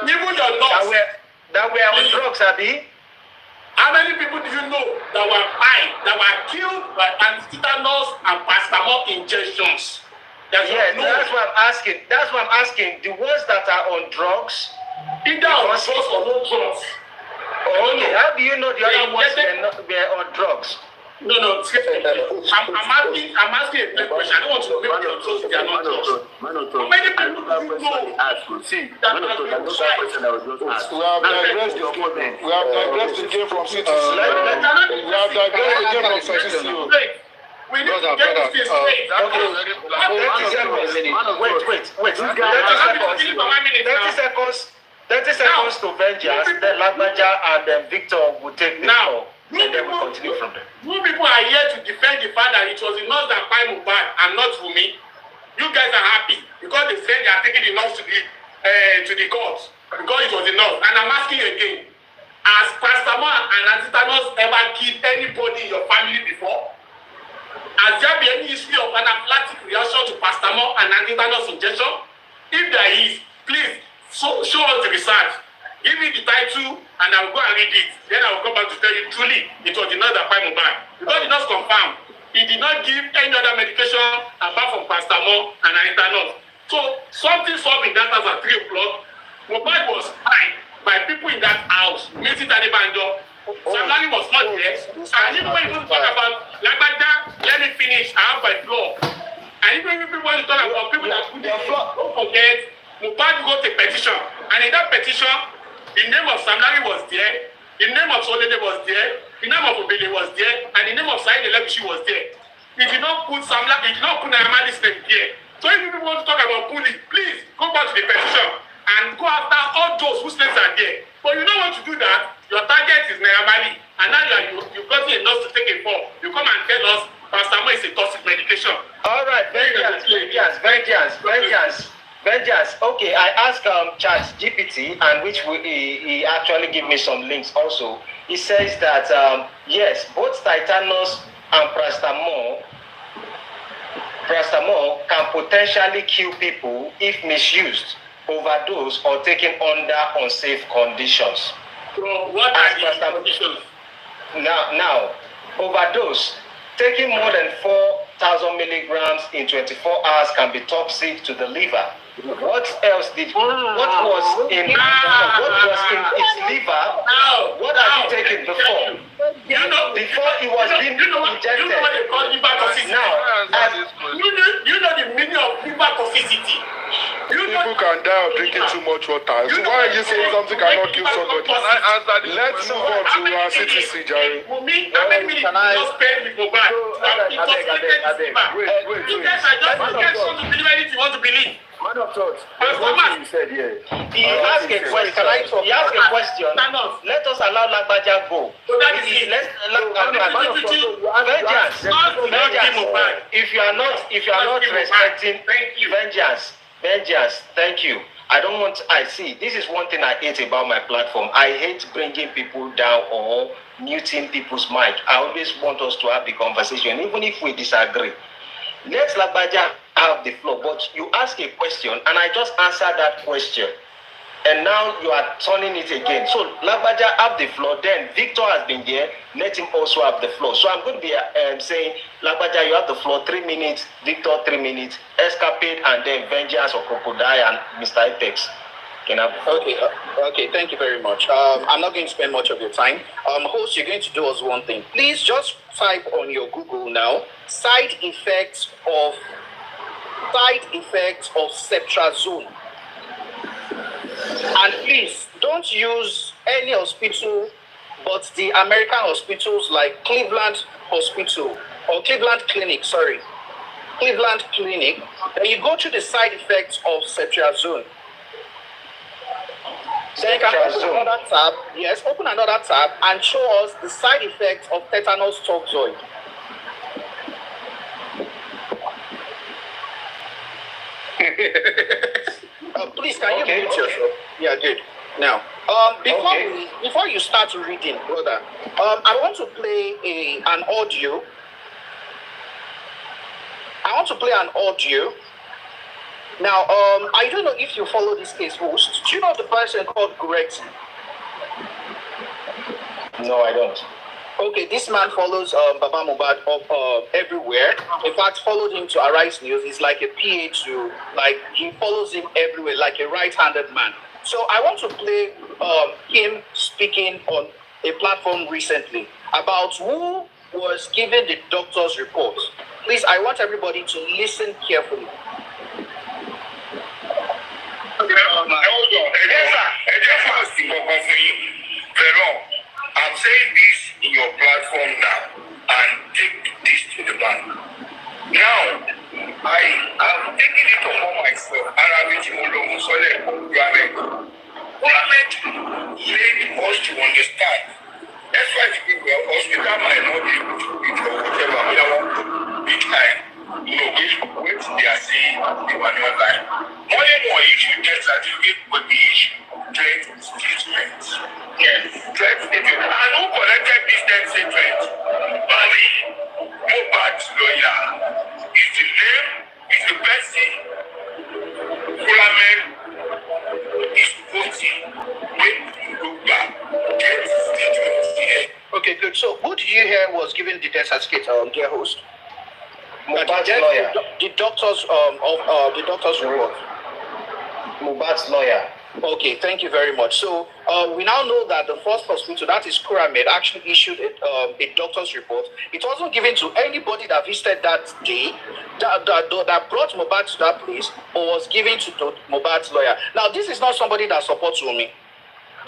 Even your nurse. That were on drugs, Abi. How many people do you know that were killed by anti-tetanus and paracetamol injections? That's what I'm asking. That's what I'm asking. The ones that are on drugs, either on drugs or no drugs. Okay, how do you know the other ones were on drugs? No. I'm asking a question. I don't want to know maybe they're drugs, they are not drugs. How many people do you know that we have digressed again from CTC. We need to get this straight. Wait. 30 seconds to Vengeance, then Lagbaja and then Victor will take the floor. And then we'll continue from there. You people are here to defend the fact that it was the nurse that bought Mohbad and not Wunmi. You guys are happy because they said they are taking the nurse to the court because it was the nurse. And I'm asking you again, has paracetamol and anti-tetanus ever killed anybody in your family before? Has there been any history of anaphylactic reaction to paracetamol and anti-tetanus injection? If there is, please show us the research. Give me the title and I will go and read it. Then I will come back to tell you truly it was the nurse that bought Mohbad. Because the nurse confirmed he did not give any other medication apart from paracetamol and anti-tetanus. So something solved in that house at 3 o'clock. Mohbad was fined by people in that house. Mrs. Adebanjo. Samlani was not there. And even when you talk about Lagbaja, let me finish. I have my floor. And even when people want to talk about people that put the floor, don't forget Mohbad wrote a petition, and in that petition, the name of Sam Larry was there, the name of Solede was there, the name of Obele was there, and the name of Saheed Elegushi was there. He did not put Sam Larry, he did not put Naramali's name there. So if you want to talk about bullying, please go back to the petition and go after all those whose names are there. But you don't want to do that. Your target is Naramali, and now you've gotten enough to take a fall. You come and tell us paracetamol is a toxic medication. All right, vengeance. Okay, I asked ChatGPT, and which he actually gave me some links also. He says that yes, both tetanus and paracetamol can potentially kill people if misused, overdose, or taken under unsafe conditions. So what are the conditions? Now, overdose, taking more than 4,000 milligrams in 24 hours can be toxic to the liver. What else did? What was in his liver? What had he taken before? Before he was being injected. You know what they call liver toxicity? You know the meaning of liver toxicity. People can die of drinking too much water. So why are you saying something cannot kill somebody? Let's move on to our CTC, Jerry. How many minutes did you spend with Mohbad? You guys are just want to believe anything you want to believe. Man of thought. That's one thing you said here. He asked a question. He asked a question. Let us allow Lagbaja go. So that is it. Vengeance. If you are not respecting vengeance. Thank you. I see. This is one thing I hate about my platform. I hate bringing people down or muting people's mic. I always want us to have the conversation, even if we disagree. Let Lagbaja have the floor, but you ask a question and I just answered that question, and now you are turning it again. So Lagbaja have the floor, then Victor has been here, let him also have the floor. So I'm going to be saying, Lagbaja, you have the floor, 3 minutes, Victor 3 minutes, Escapade, and then Vengeance or Crocodile and Mr. Apex. Okay, thank you very much. I'm not going to spend much of your time. Host, you're going to do us one thing. Please just type on your Google now, side effects of cetrazone. And please don't use any hospital but the American hospitals like Cleveland Hospital or Cleveland Clinic, Cleveland Clinic. Then you go to the side effects of cetrazone. Then you can open another tab. Yes, open another tab and show us the side effects of tetanus toxoid. Please, can you mute yourself? Yeah, good. Now, before you start reading, brother, I want to play an audio. Now, I don't know if you follow this case, host. Do you know the person called Greg? No, I don't. Okay, this man follows Baba Mohbad up everywhere. In fact, followed him to Arise News. He's like a PA to, he follows him everywhere, like a right-handed man. So I want to play him speaking on a platform recently about who was given the doctor's report. Please, I want everybody to listen carefully. I'm saying this in your platform now and take this to the bank. Now, I am taking it upon myself. Government made us to understand. That's why the people hospital might not be able to reach or whatever big time. Which they are saying the manual line. More issue get certificate for the issue. Trade statement. Yes, trade statement. And who collected this death statement? Bali, Mohbad's lawyer. Is the name, is the person, Kulamen, is voting, when you look back, get statement here. Okay, good. So who did you hear was given the death certificate, dear host? Mohbad's lawyer. The doctor's report. Mohbad's lawyer. Okay, thank you very much. So we now know that the first hospital, that is Kuramed, actually issued a doctor's report. It wasn't given to anybody that visited that day, that brought Mohbad to that place, or was given to Mohbad's lawyer. Now, this is not somebody that supports Wunmi.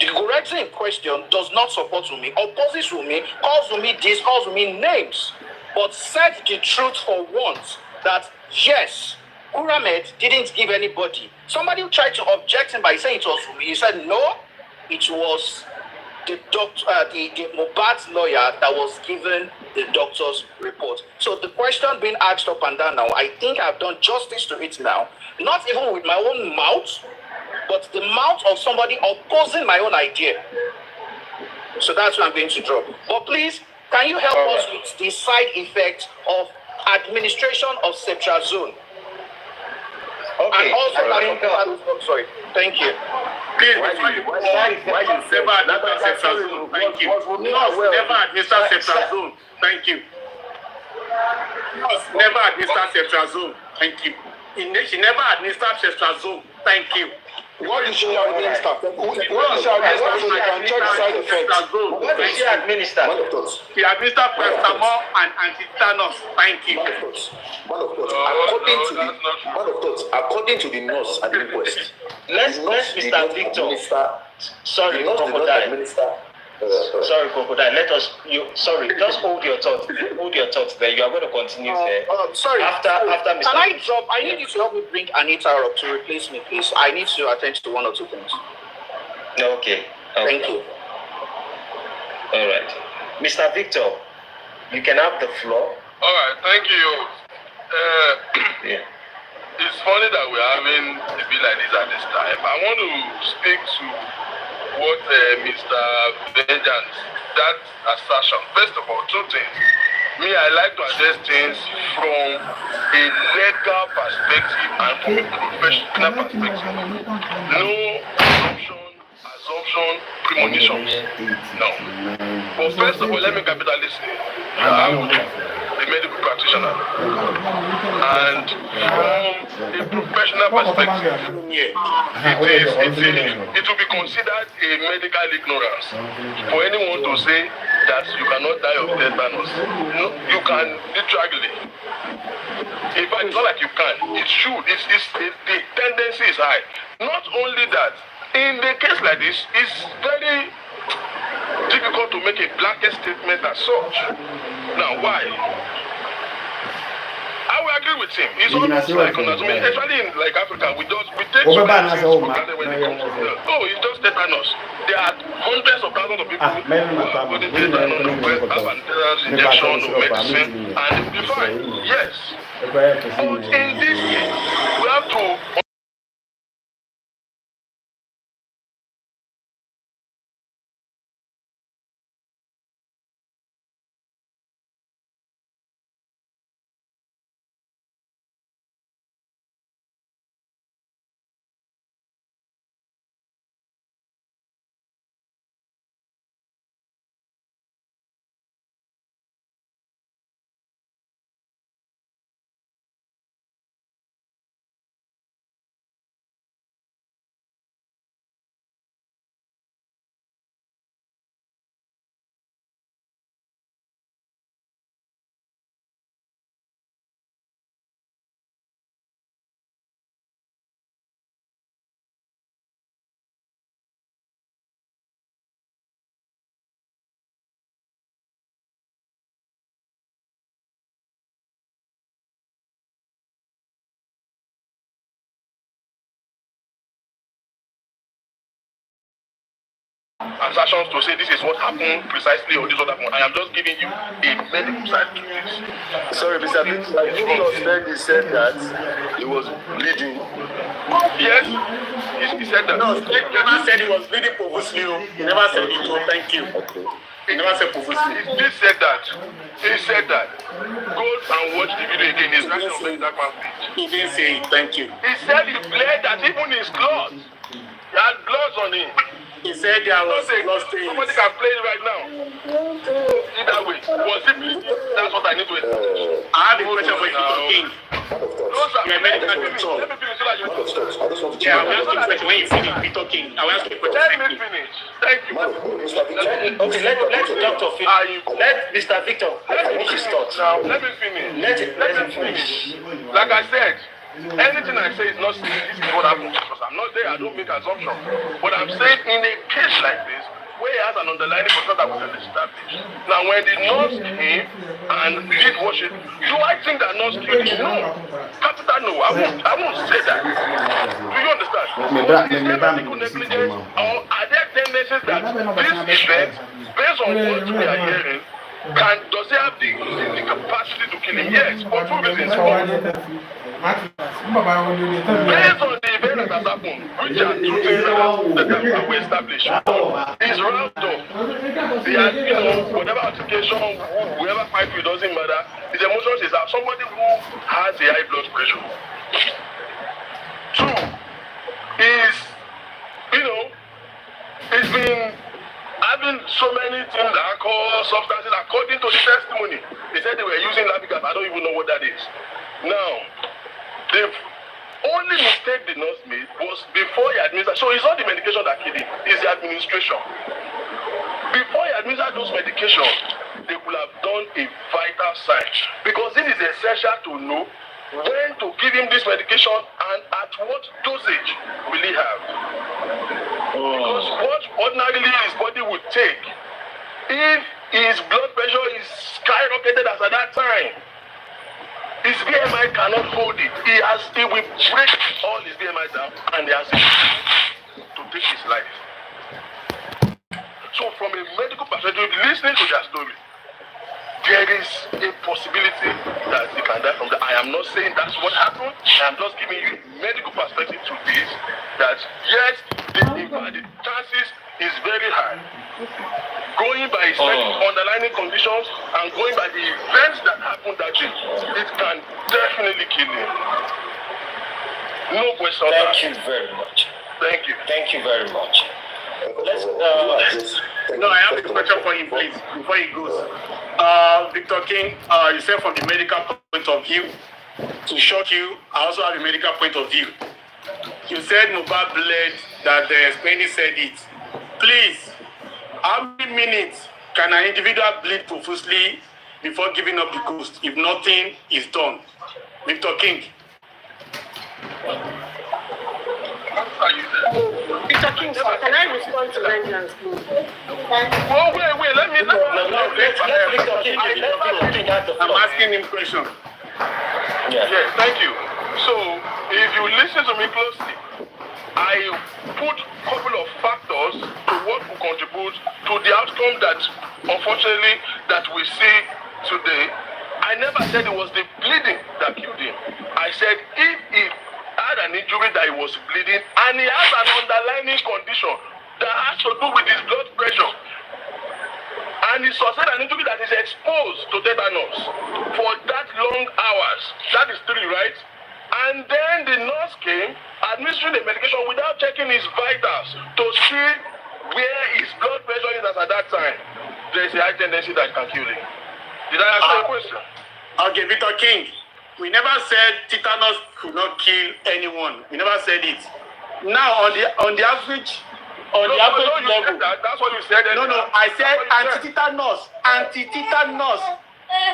The corrector in question does not support Wunmi, opposes Wunmi, calls Wunmi this, calls Wunmi names, but said the truth for once, that yes, Kuramed didn't give anybody. Somebody tried to object him by saying it was Wunmi. He said no, it was the doctor, the Mohbad's lawyer that was given the doctor's report. So the question being asked up and down now, I think I've done justice to it now, not even with my own mouth, but the mouth of somebody opposing my own idea. So that's what I'm going to drop. But please, can you help us with the side effect of administration of Cetrazone? Okay. And also, sorry, thank you. Please, why you never administer Cetrazone? Thank you. Never administer Cetrazone. Thank you. Never administer Cetrazone. Thank you. She never administered Cetrazone. Thank you. What did she administer? What did she administer so they can check side effects? What did she administer? She administered paracetamol and antitetanus. Thank you. According to the nurse at the inquest, Let's Mr. Victor. Sorry, Crocodile. Sorry, Crocodile. Just hold your thoughts. Hold your thoughts there. You are going to continue there. Sorry. After Mr. Can I drop? I need you to help me bring Anita up to replace me, please. I need to attend to one or two things. Okay. Thank you. All right. Mr. Victor, you can have the floor. All right, thank you. Yeah. It's funny that we're having a bit like this at this time. I want to speak to what Mr. Vengeance, that assertion. First of all, two things. Me, I like to address things from a legal perspective and from a professional perspective. No assumption, premonitions. No. But first of all, let me capitalist it. I'm a medical practitioner. And from a professional perspective, it will be considered a medical ignorance for anyone to say that you cannot die of tetanus. No, you can literally. In fact, it's not like you can. It should. The tendency is high. Not only that, in the case like this, it's very difficult to make a blanket statement as such. Now, why? I will agree with him. It's almost like especially in like Africa, we take so many things for granted when it comes to health. Oh, it's just tetanus. There are hundreds of thousands of people who are putting tetanus, have injection, or medicine, and they will be fine. Yes. But in this case, we have to assertions to say this is what happened precisely or this what happened. I am just giving you a medical side to this. Sorry, Mr. Victor, he said that he was bleeding. Yes, he said that. No, he never said he was bleeding profusely. He never said it. So thank you. Okay. He never said profusely. He said that. He said that. Go and watch the video again. His reaction on that man's page. He didn't say it. Thank you. He said he bled that even his clothes. He had gloves on him. He said there was blood stains. Somebody can play it right now. Either way, was it bleeding? That's what I need to establish. I have a question for you, King. Those are Yeah, let me medical finish. doctor. Let me finish so that you I just want to Yeah, I will ask you a question when you finish. Be talking. I will ask you a question. let me finish. Thank you. Okay, let the doctor finish. Let Mr. Victor finish his thoughts. Now, let me finish. Let him finish. Like I said, anything I say is not saying this is what happened because I'm not there. I don't make assumptions. But I'm saying in a case like this, where he has an underlying process that was established. Now, when the nurse came and did what she, do I think that nurse killed him? No. Capital no. I won't say that. Do you understand? But is there medical negligence or are there tendencies that this event, based on what we are hearing, does he have the capacity to kill him? Yes, for two reasons. Based on the event that has happened, which are two things that were established, his route off, whatever altercation, whoever fight with doesn't matter. His emotions is that somebody who has a high blood pressure. Two is, he's been having so many things, alcohol, substances, according to the testimony. They said they were using Labigas. I don't even know what that is. Now, the only mistake the nurse made was before he administered. So it's not the medication that killed him, it's the administration. Before he administered those medications, they could have done a vital sign. Because it is essential to know when to give him this medication and at what dosage will he have. Because what ordinarily his body would take, if his blood pressure is skyrocketed as at that time, his BMI cannot hold it. He will break all his BMI down and he has to take his life. So from a medical perspective, listening to their story, there is a possibility that they can die from that. I am not saying that's what happened. I am just giving you a medical perspective to this, that yes, the chances is very high. Going by his underlying conditions and going by the events that happened that day, it can definitely kill him. No question. Thank you very much. Thank you. Thank you very much. Let's No, I have a question for him, please, before he goes. Victor King, you said from the medical point of view, to shock you, I also have a medical point of view. You said Mohbad bled, that the Spenny said it. Please, how many minutes can an individual bleed profusely before giving up the ghost if nothing is done? Victor King. Victor King, sir, can I respond to Negligence, please? Oh, wait, let me Victor King. I'm asking him question. Yes, thank you. So, if you listen to me closely, I put a couple of factors to what will contribute to the outcome that, unfortunately, that we see today. I never said it was the bleeding that killed him. I said if he had an injury that he was bleeding and he has an underlying condition that has to do with his blood pressure, and he sustained an injury that is exposed to tetanus for that long hours. That is 3, right? And then the nurse came administering the medication without checking his vitals to see where his blood pressure is at that time. There is a high tendency that can kill him. Did I answer your question? Okay, Victor King. We never said tetanus could not kill anyone. We never said it. Now, on the average level. That's what you said. No, I said anti-tetanus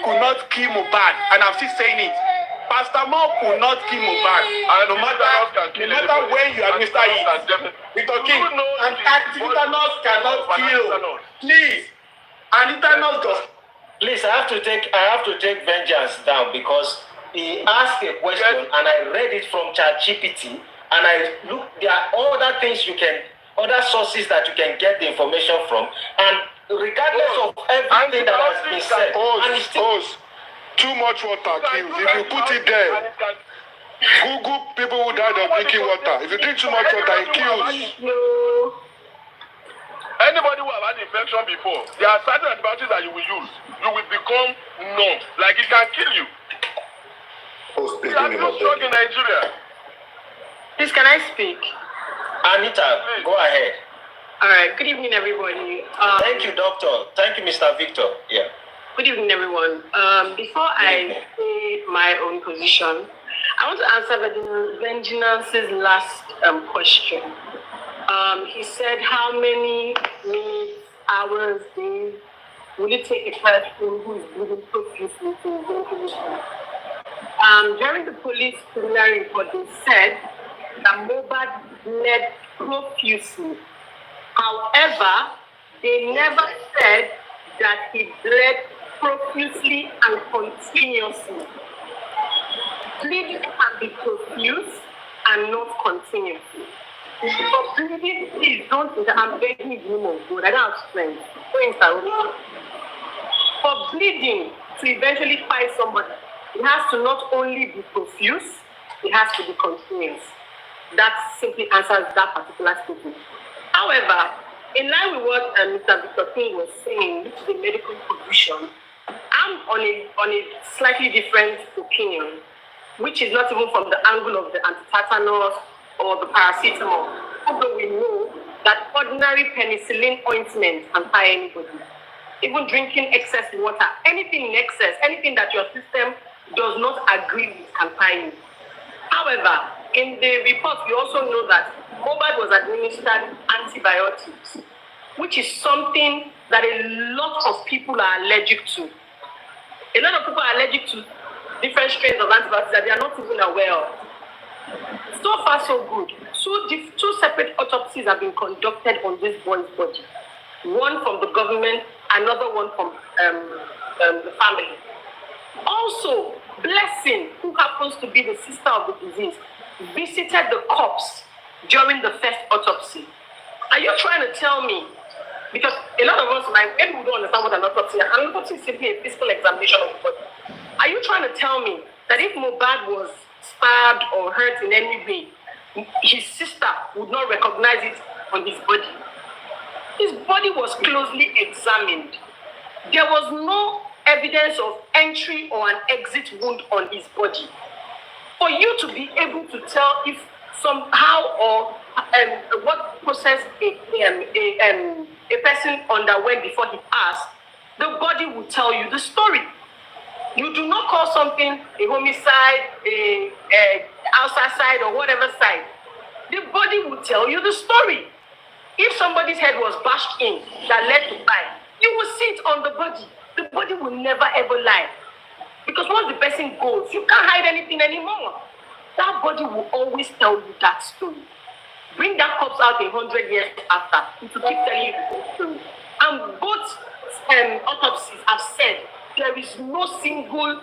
could not kill Mohbad, and I'm still saying it. Pastor Mo could not kill Mohbad, and no matter when you administer it. Victor King, anti-tetanus cannot kill. Please, anti-tetanus does. Please, I have to take vengeance down because he asked a question and I read it from ChatGPT and I look. There are other things other sources that you can get the information from, and regardless of everything that has been said, too much water kills. If you put it there, Google people who died of drinking water. If you drink too much water, it kills. Anybody who have had infection before, there are certain antibiotics that you will use. You will become numb. Like it can kill you. We have no drug in Nigeria. Please, can I speak? Anita, go ahead. All right. Good evening, everybody. Thank you, Doctor. Thank you, Mr. Victor. Yeah. Good evening, everyone. Before I say my own position, I want to answer Vengeance's last question. He said, how many minutes, hours, days will it take a person who is bleeding profusely to ventilation? During the police preliminary report, they said that Mohbad bled profusely. However, they never said that he bled profusely and continuously. Bleeding can be profuse and not continuous. For bleeding, please don't, I'm begging you, good. I don't have strength. For bleeding to eventually fight somebody, it has to not only be profuse, it has to be continuous. That simply answers that particular statement. However, in line with what Mr. Victor King was saying, the medical position, I'm on a slightly different opinion, which is not even from the angle of the antitetanus or the paracetamol, although we know that ordinary penicillin ointment can tire anybody. Even drinking excess water, anything in excess, anything that your system does not agree with can tire you. However, in the report, we also know that Mohbad was administered antibiotics, which is something that a lot of people are allergic to. A lot of people are allergic to different strains of antibiotics that they are not even aware of. So far, so good. Two separate autopsies have been conducted on this boy's body. One from the government, another one from the family. Also, Blessing, who happens to be the sister of the disease, visited the corpse during the first autopsy. Are you trying to tell me, because a lot of us, maybe we don't understand what an autopsy is. An autopsy is simply a physical examination of the body. Are you trying to tell me that if Mohbad was stabbed or hurt in any way, his sister would not recognize it on his body? His body was closely examined. There was no evidence of entry or an exit wound on his body. For you to be able to tell if somehow or what process a person underwent before he passed, the body will tell you the story. You do not call something a homicide, a outside side, or whatever side. The body will tell you the story. If somebody's head was bashed in that led to die, you will see it on the body. The body will never ever lie. Because once the person goes, you can't hide anything anymore. That body will always tell you that story. Bring that corpse out 100 years after, it will keep telling you the story. And both autopsies have said there is no single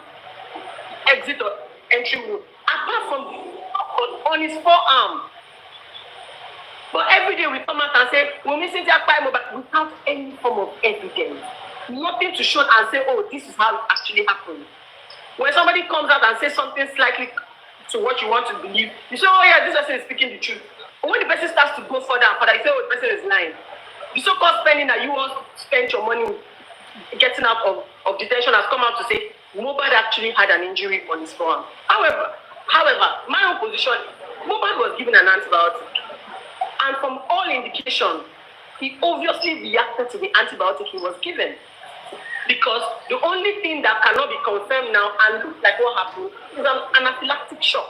exit or entry wound, apart from on his forearm. But every day we come out and say, we're missing that time, but without any form of evidence. Nothing to show and say, oh, this is how it actually happened. When somebody comes out and says something slightly to what you want to believe, you say, oh yeah, this person is speaking the truth. But when the person starts to go further and further, you say, oh, the person is lying. The so-called spending that you want to spend your money getting out of detention has come out to say, Mohbad actually had an injury on his forearm. However, my own position is, Mohbad was given an antibiotic. And from all indication, he obviously reacted to the antibiotic he was given. Because the only thing that cannot be confirmed now and looks like what happened is an anaphylactic shock.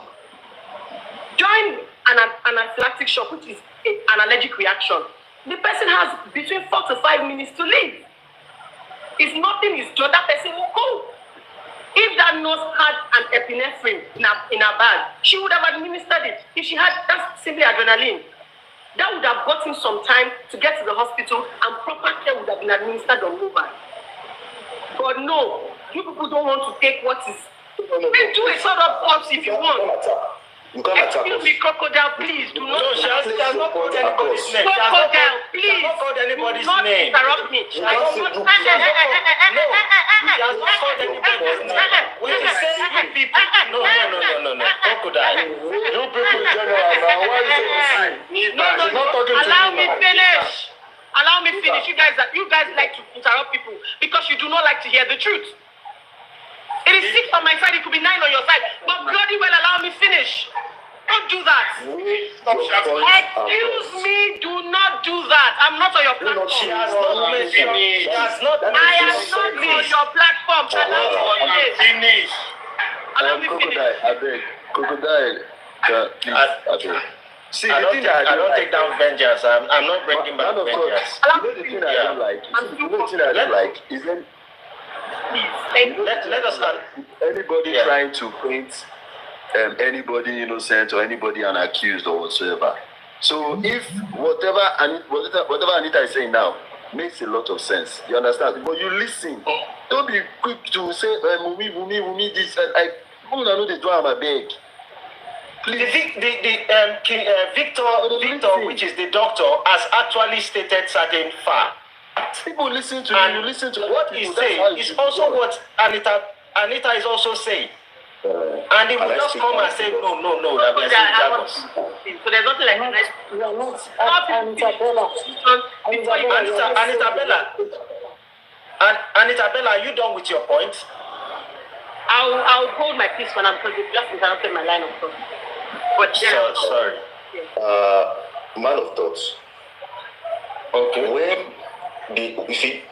During an anaphylactic shock, which is an allergic reaction, the person has between 4 to 5 minutes to live. If nothing is done, that person will go. If that nurse had an epinephrine in her bag, she would have administered it. If she had, that's simply adrenaline. That would have gotten some time to get to the hospital and proper care would have been administered on Mohbad. But no, you people don't want to take what is. Do a sort of autopsy if you want. You can't attack Excuse me, Crocodile, please do not. No, she has not called anybody's name. Crocodile, please. She has not called anybody's Do not name. interrupt me. She has not called anybody's name. When you say you people, no. Crocodile. You people in general now, why is it you? No. Not talking to Allow you me now. finish. Allow me finish. You guys like to interrupt people because you do not like to hear the truth. It is 6 on my side, it could be 9 on your side. But bloody well, allow me finish. Don't do that. Stop shouting. Excuse me, do not do that. I'm not on your platform. She has not mentioned it. She has not I am not on your platform. Allow me finish. Crocodile, I beg. Crocodile, please. See, I don't take down vengeance. I'm not bringing back vengeance. The thing I don't like. The thing I don't like is when let us anybody trying to paint anybody innocent or anybody an accused or whatsoever. So if whatever Anita is saying now makes a lot of sense, you understand? But you listen. Don't be quick to say Wunmi this and I know they do am abeg. Victor, which is the doctor, has actually stated certain facts. People listen to you. Listen to what he's saying is also what Anita is also saying. And he will just come and say, no, that we are saying so there's nothing like a nice. Anita Bella, are you done with your point? I'll hold my peace when I'm because you just interrupted my line of thought. But sorry. Man of thoughts. Okay. When you see,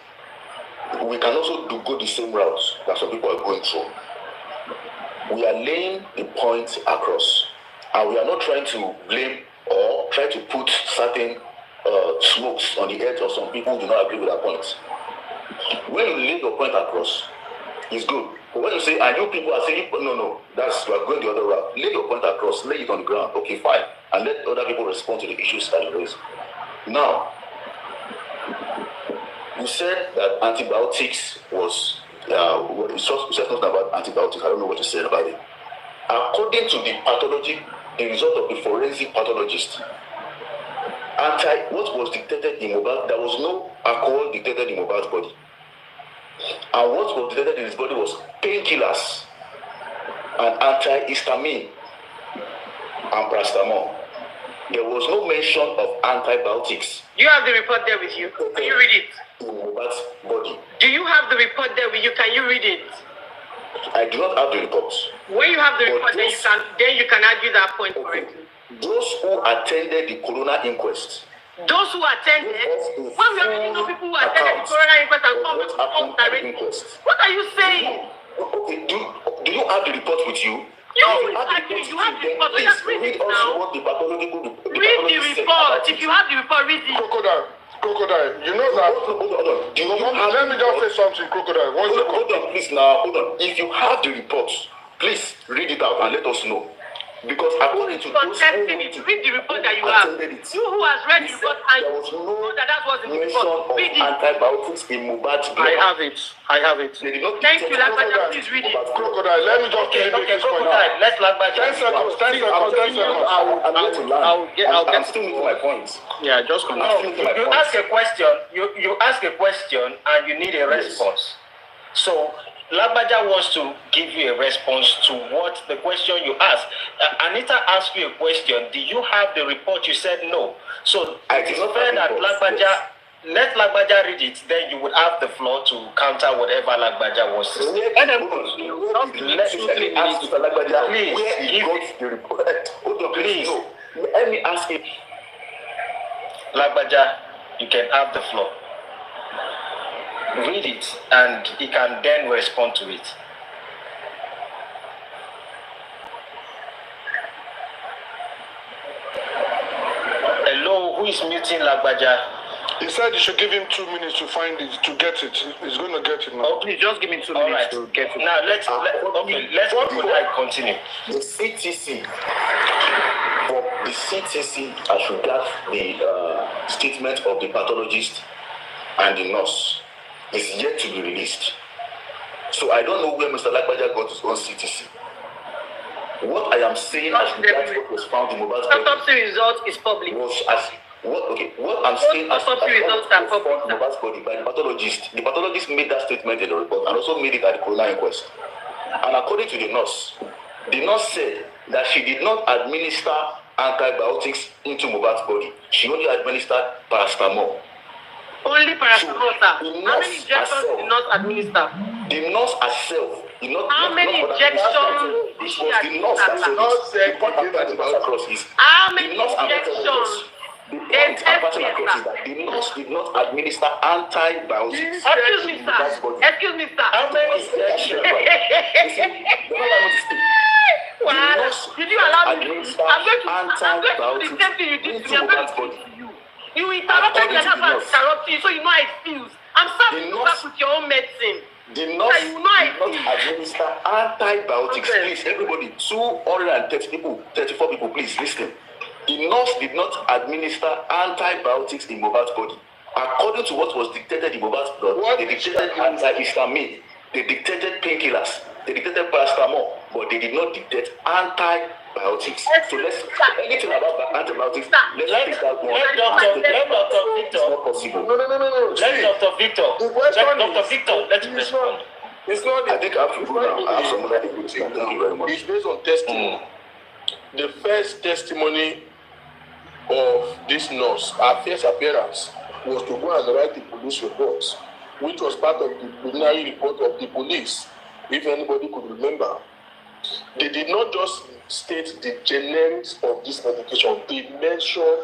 we can also go the same routes that some people are going through. We are laying the points across, and we are not trying to blame or try to put certain smokes on the heads of some people who do not agree with our points. When you lay your point across, it's good. But when you say, and you people are saying, no, that's you are going the other route. Lay your point across, lay it on the ground. Okay, fine, and let other people respond to the issues that you raise. Now, you said that antibiotics was. You said something about antibiotics. I don't know what you said about it. According to the pathology, the result of the forensic pathologist, what was detected in Mohbad, there was no alcohol detected in Mohbad's body. And what was detected in his body was painkillers and antihistamine and paracetamol. There was no mention of antibiotics. You have the report there with you. Can you read it? In Mohbad's body. Do you have the report there with you? Can you read it? I do not have the report. When you have the report, then you can argue that point correctly. Those who attended the coroner inquest. Those who attended? When we already know people who attended the coroner inquest and come directly. What are you saying? Okay, do you have the report with you? You have the report. Just read it now. Read the report. If you have the report, read it. Crocodile, you know that. Hold on. Let me just say something, Crocodile. Hold on, please now. Hold on. If you have the report, please read it out and let us know. Because according to those who read the report that you have. You who has read the report and there was know that was in the mention report. of Read it. antibiotics in Mohbad's blood. I have it. They did not Thank you, Lagbaja. Please read it. Crocodile, let me just make this point Crocodile, let's Lagbaja. 10 seconds. I'm still making my point. Yeah, just continue. You ask a question, you ask a question and you need a response. So Lagbaja wants to give you a response to what the question you asked. Anita asked you a question. Do you have the report? You said no. So it is fair that let Lagbaja read it. Then you would have the floor to counter whatever Lagbaja wants to say. Let me ask Mr. Lagbaja where he got the report. Hold on, please. No. Let me ask him. Lagbaja, you can have the floor. Read it and he can then respond to it. Hello, who is muting Lagbaja? He said you should give him 2 minutes to find it, to get it. He's going to get it now. Oh, please just give me 2 minutes to get it. Now let's continue. The CTC, as regards the statement of the pathologist and the nurse, is yet to be released. So I don't know where Mr. Lagbaja got his own CTC. What I am saying as regards what was found in Mohbad's body. Autopsy result is public. What I'm saying as results are public. Mohbad's body by the pathologist. The pathologist made that statement in the report and also made it at the coroner inquest. And according to the nurse said that she did not administer antibiotics into Mohbad's body. She only administered paracetamol. Only paracetamol, sir. How many injections did not administer? The nurse herself did not. How many injections did she administer? How many injections? The nurse did not administer antibiotics. Excuse me, sir. How many injections? Did you allow me? I'm going to do the same thing you did to me. I'm going to do it to you. You interrupted me and that's why I'm interrupting you, so you know how it feels. I'm sorry to back with your own medicine. The nurse did not administer antibiotics. Please, everybody, 230 people, 34 people, please listen. The nurse did not administer antibiotics in Mohbad's body. According to what was dictated in Mohbad's blood, they dictated antihistamine, they dictated painkillers, they dictated paracetamol, but they did not dictate antibiotics. So let's anything about antibiotics. Let's take that one. Let Dr. Victor. It's not possible. No. Let Dr. Victor. Dr. Victor, let's respond. It's not. I think I have to go now. I have some other things. Thank you very much. It's based on testimony. The first testimony of this nurse, her first appearance, was to go and write the police reports, which was part of the preliminary report of the police, if anybody could remember. They did not just state the generics of this medication, they mentioned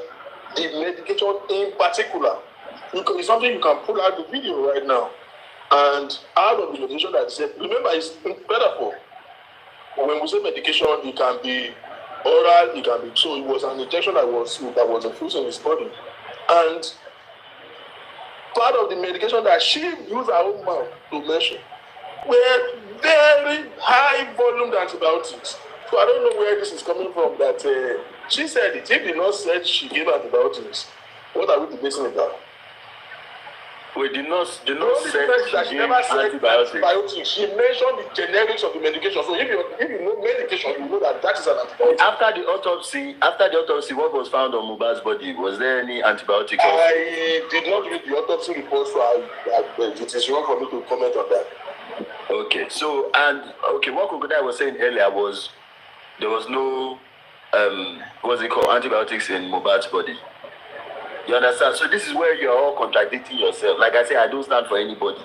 the medication in particular. It's something you can pull out the video right now. And out of the medication that I said, remember, it's better for. When we say medication, it can be oral, it can be, so it was an injection that was infused in his body. And part of the medication that she used her own mouth to mention were very high volume antibiotics. So I don't know where this is coming from, that she said it. If the nurse said she gave antibiotics, what are we debating about? Wait, the nurse said she never said antibiotics. She mentioned the generics of the medication. So if you know medication, you know that is an antibiotic. After the autopsy, what was found on Mohbad's body? Was there any antibiotics? I did not read the autopsy report, so it is wrong for me to comment on that. Okay, so what Kokodai was saying earlier was there was no antibiotics in Mohbad's body. You understand? So this is where you're all contradicting yourself. Like I say, I don't stand for anybody.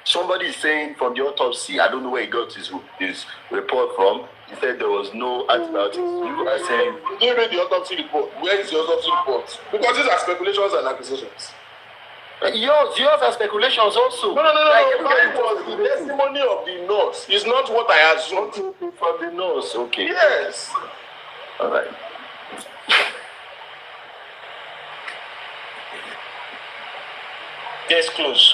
Somebody is saying from the autopsy, I don't know where he got his report from. He said there was no antibiotics. You are saying... You didn't read the autopsy report. Where is the autopsy report? Because these are speculations and accusations. Yours are speculations also. No. It was the testimony of the nurse. It's not what I assumed. From the nurse, okay. Yes. All right. Case closed.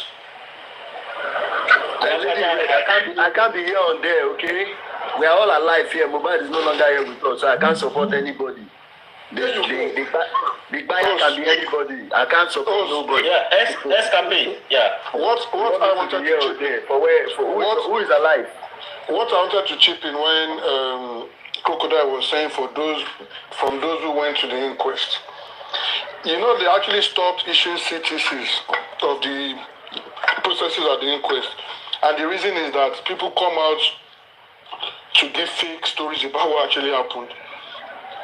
I can't be here on there, okay? We are all alive here. Mohbad is no longer here with us, so I can't support anybody. The buyer can be anybody. I can't support nobody. Yeah, SKP. Yeah. What I wanted to chip in. Who is alive? What I wanted to chip in when Crocodile was saying from those who went to the inquest. You know, they actually stopped issuing CTCs of the processes at the inquest. And the reason is that people come out to give fake stories about what actually happened.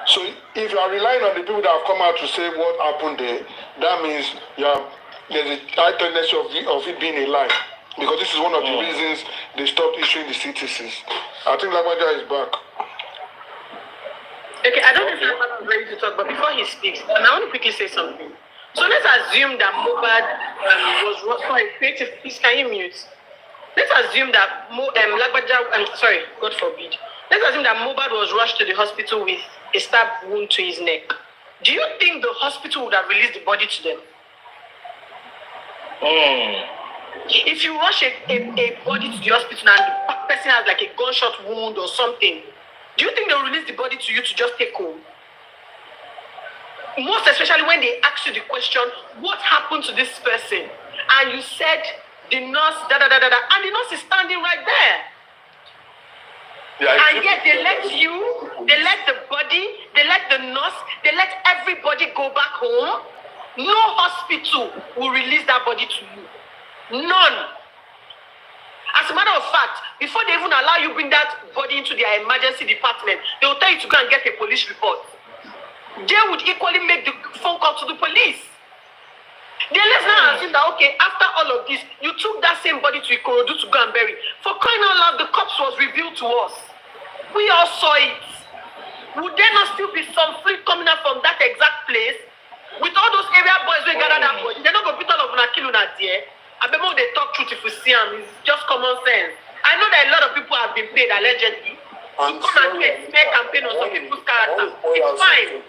So if you are relying on the people that have come out to say what happened there, that means there's a high tendency of it being a lie. Because this is one of the reasons they stopped issuing the CTCs. I think Lagbaja is back. Okay, I don't know if Lagbaja is ready to talk, but before he speaks, I want to quickly say something. So let's assume that Mohbad was... Sorry, creative, please, can you mute? Let's assume that God forbid. Let's assume that Mohbad was rushed to the hospital with a stab wound to his neck. Do you think the hospital would have released the body to them? If you rush a body to the hospital and the person has like a gunshot wound or something, do you think they'll release the body to you to just take home? Most especially when they ask you the question, what happened to this person? And you said the nurse, and the nurse is standing right there. Yeah, and yet they let the body, they let the nurse, they let everybody go back home. No hospital will release that body to you. None. As a matter of fact, before they even allow you bring that body into their emergency department, they will tell you to go and get a police report. They would equally make the phone call to the police. Then let's now assume that, okay, after all of this, you took that same body to Ikorodu to go and bury. For crying out loud, the corpse was revealed to us. We all saw it. Would there not still be some fluid coming out from that exact place? With all those area boys who gather that body, they're not going to put all of them kill that there. I bet they talk truth if we see them. It's just common sense. I know that a lot of people have been paid allegedly to come and do a smear campaign on some people's character. It's fine.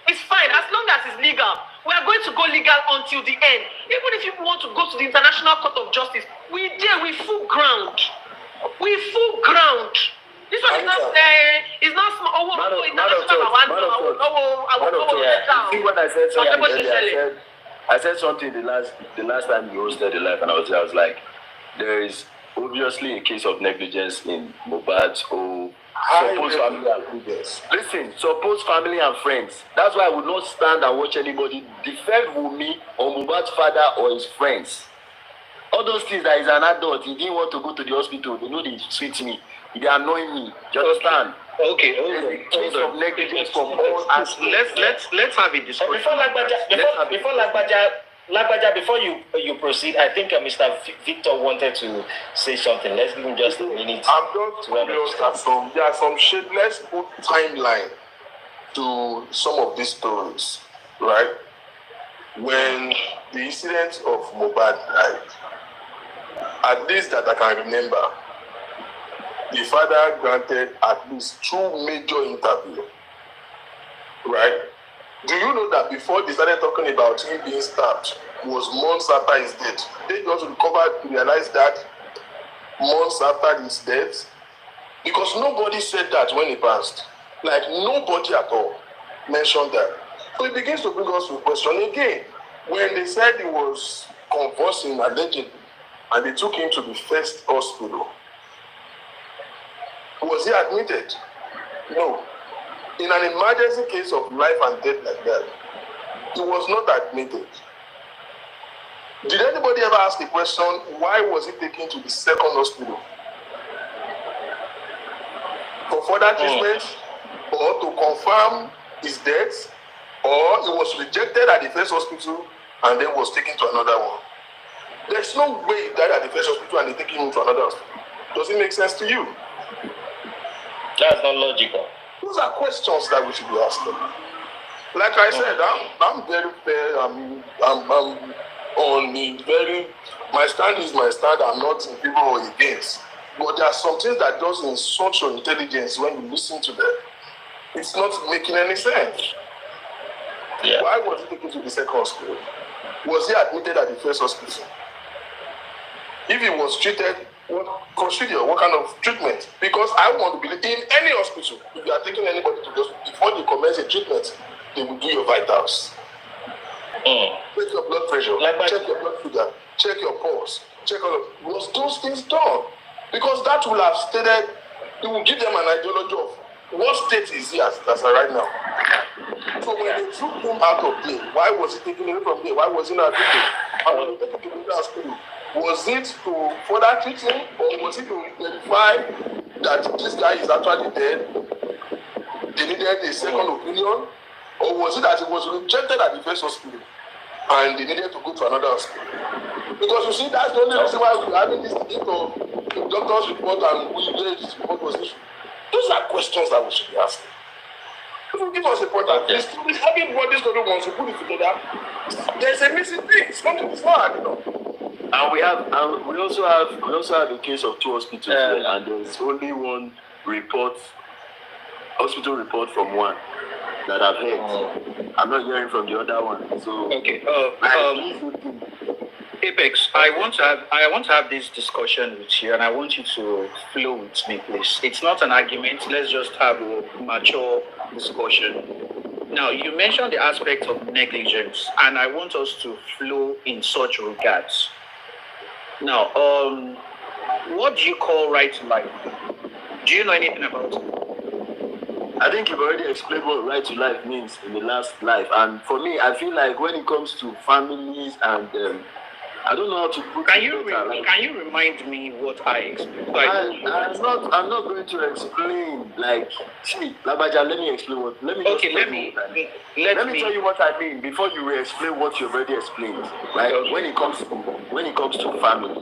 It's fine as long as it's legal. We are going to go legal until the end. Even if you want to go to the International Court of Justice, we full ground. We full ground. This one is not small. See what I said earlier? I said something the last time you hosted the live, and I was like, there is obviously a case of negligence in Mohbad's supposed family and friends. Listen, supposed family and friends. That's why I would not stand and watch anybody defend Wunmi or Mohbad's father or his friends. All those things that is an adult, he didn't want to go to the hospital. They know they sweet me. They annoy me. Do you understand? Okay, hold on. Of negligence from all aspects. Let's have a discussion. Before you proceed, I think Mr. Victor wanted to say something. Let's give him just a minute. I'm just curious that there are some shit. Let's put timeline to some of these stories, right? When the incident of Mohbad died, at least that I can remember, the father granted at least 2 major interviews, right? Do you know that before they started talking about him being stabbed was months after his death? They just recovered to realize that months after his death, because nobody said that when he passed. Like nobody at all mentioned that. So it begins to bring us to question again. When they said he was convulsing allegedly, and they took him to the first hospital, was he admitted? No. In an emergency case of life and death like that, he was not admitted. Did anybody ever ask the question, why was he taken to the second hospital? For further treatment, or to confirm his death, or he was rejected at the first hospital and then was taken to another one? There's no way he died at the first hospital and they take him to another hospital. Does it make sense to you? That's not logical. Those are questions that we should be asking. Like I said, I'm very fair. I'm on the very. My stand is my stand. I'm not in favor or against. But there are some things that does insult your intelligence when you listen to them. It's not making any sense. Yeah. Why was he taken to the second hospital? Was he admitted at the first hospital? If he was treated, what procedure, what kind of treatment? Because I want to believe in any hospital, if you are taking anybody to the hospital, before they commence a treatment, they will do your vitals. Check your blood pressure, check your blood sugar, check your pulse, check all of was those things done? Because that will have stated, it will give them an ideology of what state is he as right now. So when they took him out of play, why was he taken away from there? Why was he not treated? And when they took him to the hospital, was it to further treat him, or was it to verify that this guy is actually dead? They needed a second opinion, or was it that he was rejected at the first hospital and they needed to go to another hospital? Because you see, that's the only reason why we're having this debate of the doctor's report and this report was issued. Those are questions that we should be asking. If you give us a point at least, having brought this story once, we put it together, there's a missing thing. Something is hard, you know. And we also have a case of 2 hospitals there, and there's only one hospital report from one that I've heard. I'm not hearing from the other one. So okay. Apex, I want to have this discussion with you, and I want you to flow with me, please. It's not an argument. Let's just have a mature discussion. Now, you mentioned the aspect of negligence, and I want us to flow in such regards. Now, what do you call right to life? Do you know anything about it? I think you've already explained what right to life means in the last life. And for me, I feel like when it comes to families and I don't know how to put Can you remind me what I explained? I'm not going to explain. Like, see, Labaja, let me explain what. Let me tell you what I mean before you explain what you already explained. Right? Okay. When it comes to family,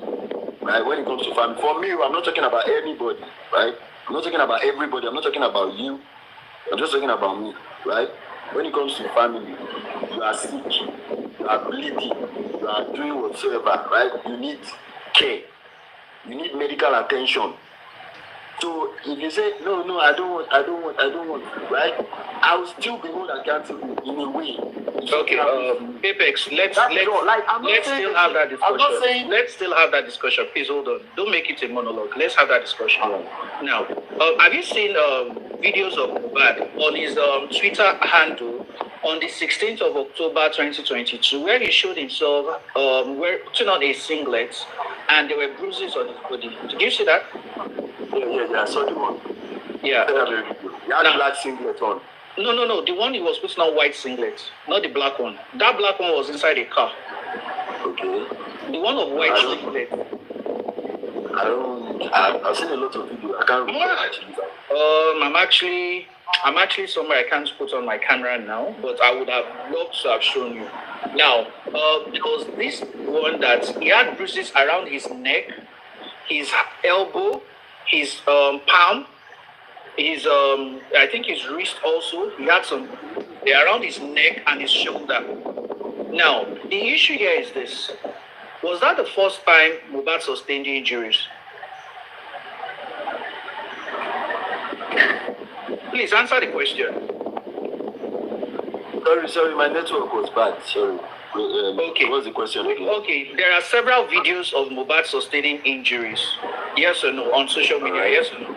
right? When it comes to family, for me, I'm not talking about anybody, right? I'm not talking about everybody. I'm not talking about you. I'm just talking about me, right? When it comes to family, you are sick, you are bleeding, you are doing whatsoever, right? You need care. You need medical attention. So if you say no, I don't want, right? I will still be held accountable in a way. Okay, Apex, let's still have that discussion. I'm not saying. Let's still have that discussion. Please hold on. Don't make it a monologue. Let's have that discussion. Now, have you seen videos of Mohbad on his Twitter handle on the 16th of October 2022, where he showed himself putting on a singlet and there were bruises on his body? Did you see that? Yeah, I saw the one. Yeah. He had black singlet on. No. The one he was putting on white singlet, not the black one. That black one was inside a car. Okay. The one of white singlet. I've seen a lot of videos. I can't remember actually. I'm actually somewhere I can't put on my camera now, but I would have loved to have shown you. Now, because this one that he had bruises around his neck, his elbow, his palm, his I think his wrist also. He had some around his neck and his shoulder. Now, the issue here is this: was that the first time Mohbad sustained injuries? Please answer the question. Sorry, my network was bad. Sorry. Okay. What's the question again? Okay, there are several videos of Mohbad sustaining injuries. Yes or no on social media? Yes or no?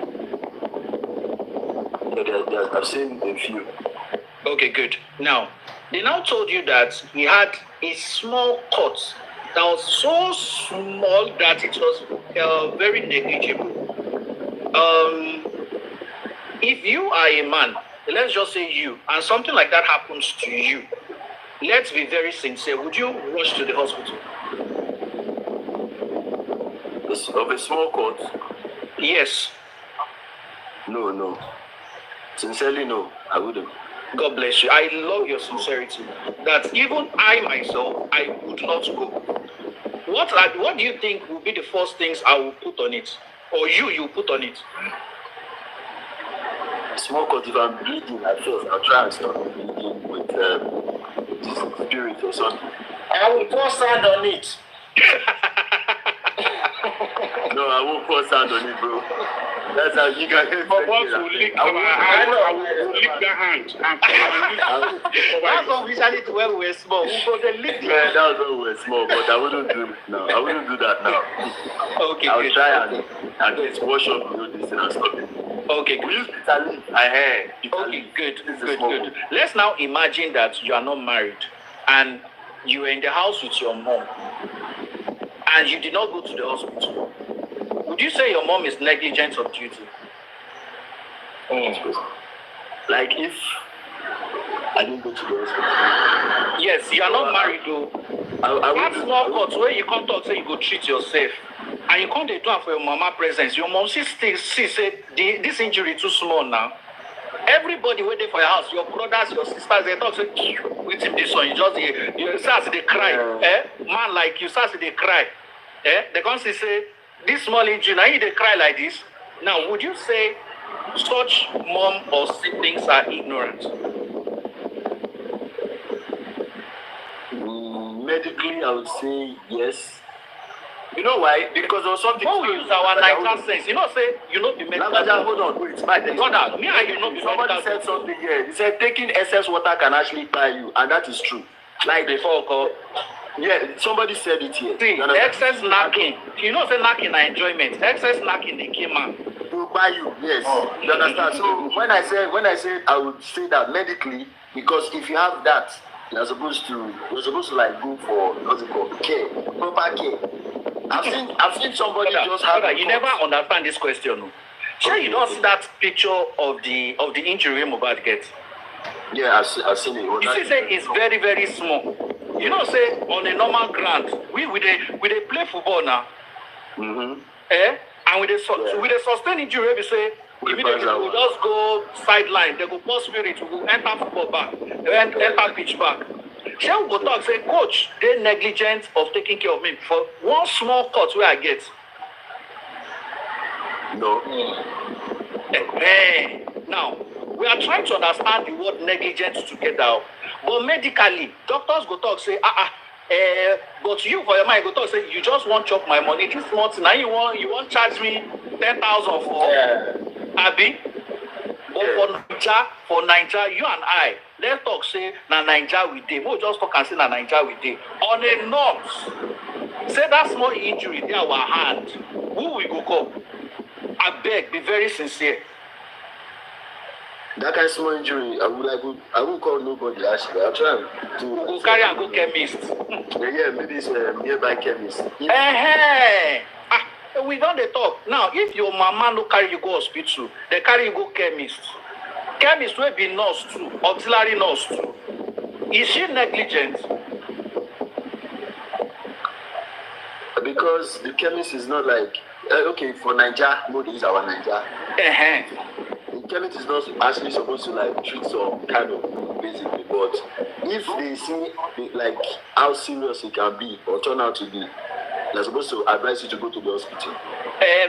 Yeah, I've seen a few. Okay, good. Now, they now told you that he had a small cut that was so small that it was very negligible. If you are a man, let's just say you, and something like that happens to you, let's be very sincere. Would you rush to the hospital? Of a small cut? Yes. No. Sincerely, no. I wouldn't. God bless you. I love your sincerity. That even I myself, I would not go. What do you think will be the first things I will put on it? Or you put on it? Small cut, if I'm bleeding at first, I'll try and stop bleeding with spirit or something. I will pour sand on it. No, I won't pour sand on it, bro. That's how you can get For us to lick our hand, I will lick the hand. That's what we usually do when we were small. We go to lick the hand. That was when we were small, but I wouldn't do it now. I wouldn't do that now. Okay, I'll good. try and at least wash up this thing and stop it. Okay, We good. use bitter leaf. Okay, good. Let's now imagine that you are not married and you are in the house with your mom and you did not go to the hospital. Would you say your mom is negligent of duty? Like if I didn't go to the hospital. Yes, you are not married though. That small cut where you can't talk, say you go treat yourself. And you can't do it for your mama presence. Your mom she said this injury too small now. Everybody waiting for your house, your brothers, your sisters, they talk say, wait him this one. You start to cry. Man like you start to cry. They can't say this small injury, now you they cry like this. Now, would you say such mom or siblings are ignorant? Medically, I would say yes. You know why? Because there was something. When we use our Nigerian sense, you know, say you know the medical. Hold on, wait. Brother, me and you know the somebody said something here. He said taking excess water can actually tie you, and that is true. Like before, yeah, somebody said it here. See, excess knacking. You know, say knacking is enjoyment. Excess knacking, they came out. To buy you, yes. You understand? So when I said I would say that medically, because if you have that, you're supposed to like go for what's it called? Care, proper care. I've seen somebody just have. You never understand this question. No? Sure, you don't see that picture of the injury Mohbad gets. Yeah, I've seen it. You see, say it's very, very small. You know, say on a normal ground, we they play football now. Mm-hmm. And with the sustained injury, we say immediately we just go sideline. They go post spirit. We go enter football back. Enter pitch back. Shall we go talk? Say, coach, they negligent of taking care of me for one small cut where I get. No. Now we are trying to understand the word negligence together, but medically, doctors go talk say, But you for your mind go talk say you just want chop my money this month now you want charge me 10,000 for abi. But for Naija, you and I, let's talk say na Naija we dey. We'll just talk and say na Naija we dey. On a note, say that small injury dey our hand. Who we go call? I beg, be very sincere. That kind of small injury, I will call nobody actually. I'll try to go carry and go chemist. Yeah, maybe it's a nearby chemist. We don't dey talk. Now, if your mama no carry you go hospital, they carry you go chemist. Chemist will be nurse too, auxiliary nurse too. Is she negligent? Because the chemist is not like okay for Naija, no, this is our Naija. The chemist is not actually supposed to like treat some kind of basically, but if they see like how serious it can be or turn out to be, they're supposed to advise you to go to the hospital.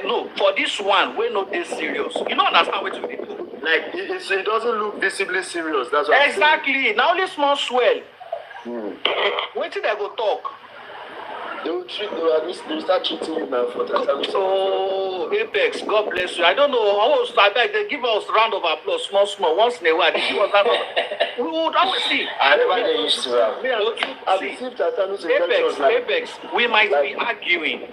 No, for this one, we're not this serious. You don't understand what we do. Like it doesn't look visibly serious. That's what exactly. Now only small swell. Wait till they go talk. They will start treating you now for that. Oh, Apex, God bless you. I don't know how I beg they give us round of applause, small, once in a while. They give us that. We would always see. I never get used to that. Apex, we might be arguing.